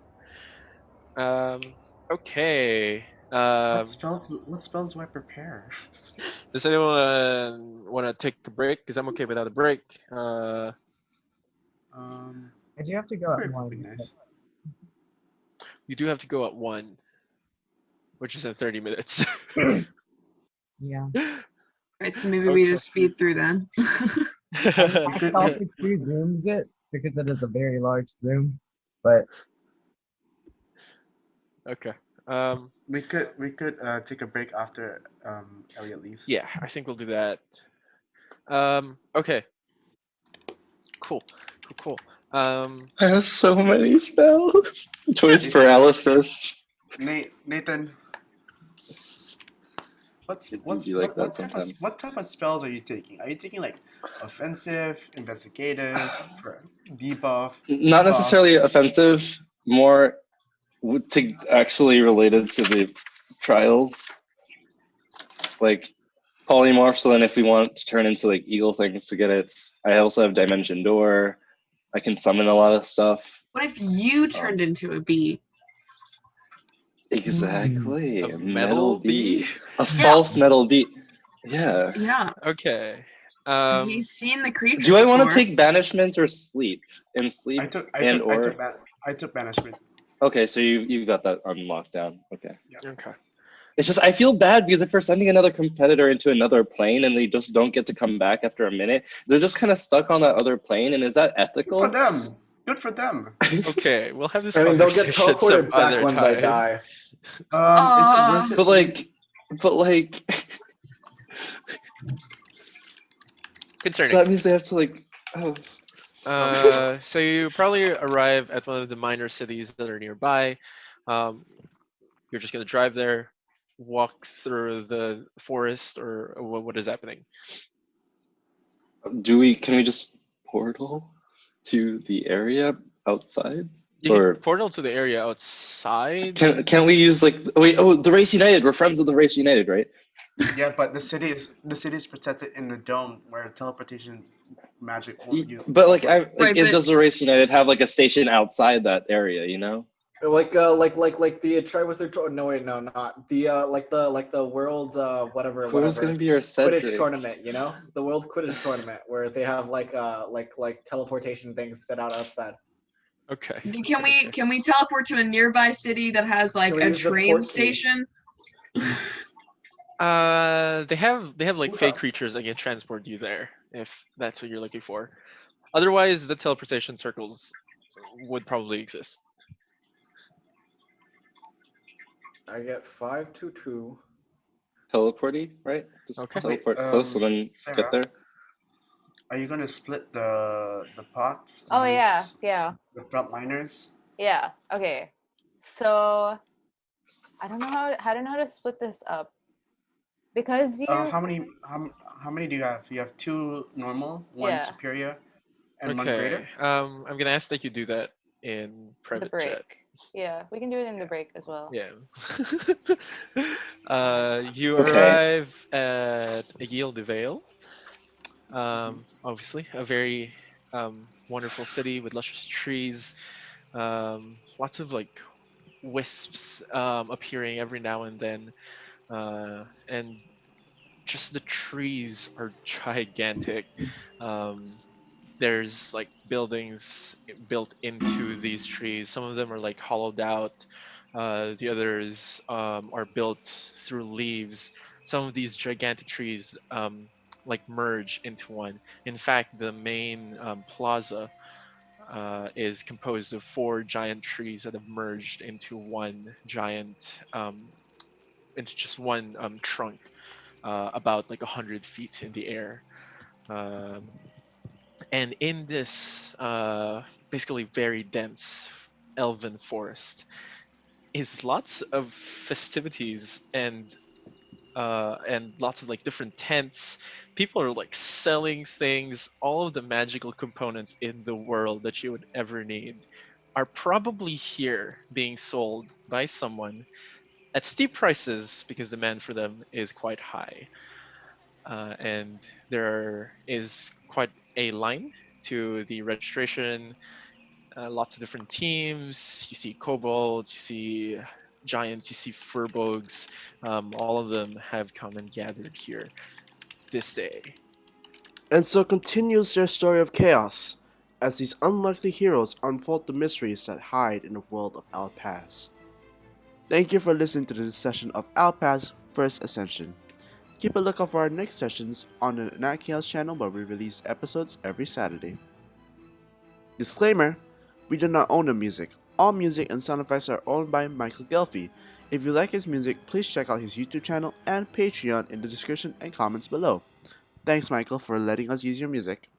Okay. What spells do I prepare? Does anyone want to take a break? Because I'm okay without a break. Um, I do have to go at break would be 1. nice. You do have to go at 1, which is in 30 minutes. Yeah. Right, so maybe we Okay. just speed through then. I probably pre-zooms it because it is a very large zoom, but Okay. We could take a break after Elliot leaves. Yeah, I think we'll do that. Okay. Cool. I have so many spells. Choice paralysis. Nathan, It do be like that sometimes. what type of spells are you taking? Are you taking like offensive, investigative, debuff? Not buff? necessarily offensive, more to actually related to the trials. Like polymorph, so then if we want to turn into like eagle things to get it, I also have dimension door. I can summon a lot of stuff. What if you turned into a bee? Exactly. A metal bee? A false metal bee. Yeah. Yeah. Okay. Have you seen the creature Do I want to before? take banishment or sleep? And sleep I took banishment. Okay, so you got that on lockdown. Okay. Okay. It's just I feel bad because if we're sending another competitor into another plane and they just don't get to come back after a minute, they're just kind of stuck on that other plane. And is that ethical? Good for them. Okay, we'll have this I mean, they'll get conversation some teleported back other when time. they die. Is it worth it? But like, Concerning. that means they have to like. Oh. So you probably arrive at one of the minor cities that are nearby. You're just gonna drive there, walk through the forest, or what is happening? Can we just portal to the area outside? You Or can portal to the area outside. can't we use like the Race United? We're friends of the Race United, right? Yeah, but the city is protected in the dome where teleportation magic won't use. But like, Right, but- does the Race United have like a station outside that area? You know? Like the Triwizard. No wait, no, not the like the world Who's gonna be our Cedric? Quidditch tournament. You know, the world Quidditch tournament where they have like teleportation things set out outside. Okay. Can we teleport to a nearby city that has like Can we a use the train port key? station? They have like fake creatures that can transport you there if that's what you're looking for. Otherwise, the teleportation circles would probably exist. I get 522. Teleporty, right? Just Okay. teleport close and then Sarah, get there. are you gonna split the pots Oh yeah, amongst yeah, the frontliners? yeah. Okay. So I don't know how to split this up because you How many do you have? You have two normal, one yeah, superior, and one Okay. greater. I'm gonna ask that you do that in the private break. chat. Yeah, we can do it in the Yeah. break as well. Yeah. You Okay. arrive at Eyildi Vale. Obviously, a very wonderful city with luscious trees. Lots of like wisps appearing every now and then, and just the trees are gigantic. Um, there's like buildings built into these trees. Some of them are like hollowed out. The others are built through leaves. Some of these gigantic trees like merge into one. In fact, the main plaza is composed of four giant trees that have merged into one giant, into just one trunk, about like 100 feet in the air. Um, and in this basically very dense elven forest is lots of festivities and lots of like different tents. People are like selling things. All of the magical components in the world that you would ever need are probably here being sold by someone at steep prices because demand for them is quite high. And there is quite a line to the registration. Lots of different teams. You see kobolds, you see giants, you see furbolgs. All of them have come and gathered here this day. And so continues their story of chaos, as these unlikely heroes unfold the mysteries that hide in the world of Alpaz. Thank you for listening to this session of Alpaz First Ascension. Keep a lookout for our next sessions on the NatChaos channel where we release episodes every Saturday. Disclaimer: we do not own the music. All music and sound effects are owned by Michael Ghelfi. If you like his music, please check out his YouTube channel and Patreon in the description and comments below. Thanks, Michael, for letting us use your music.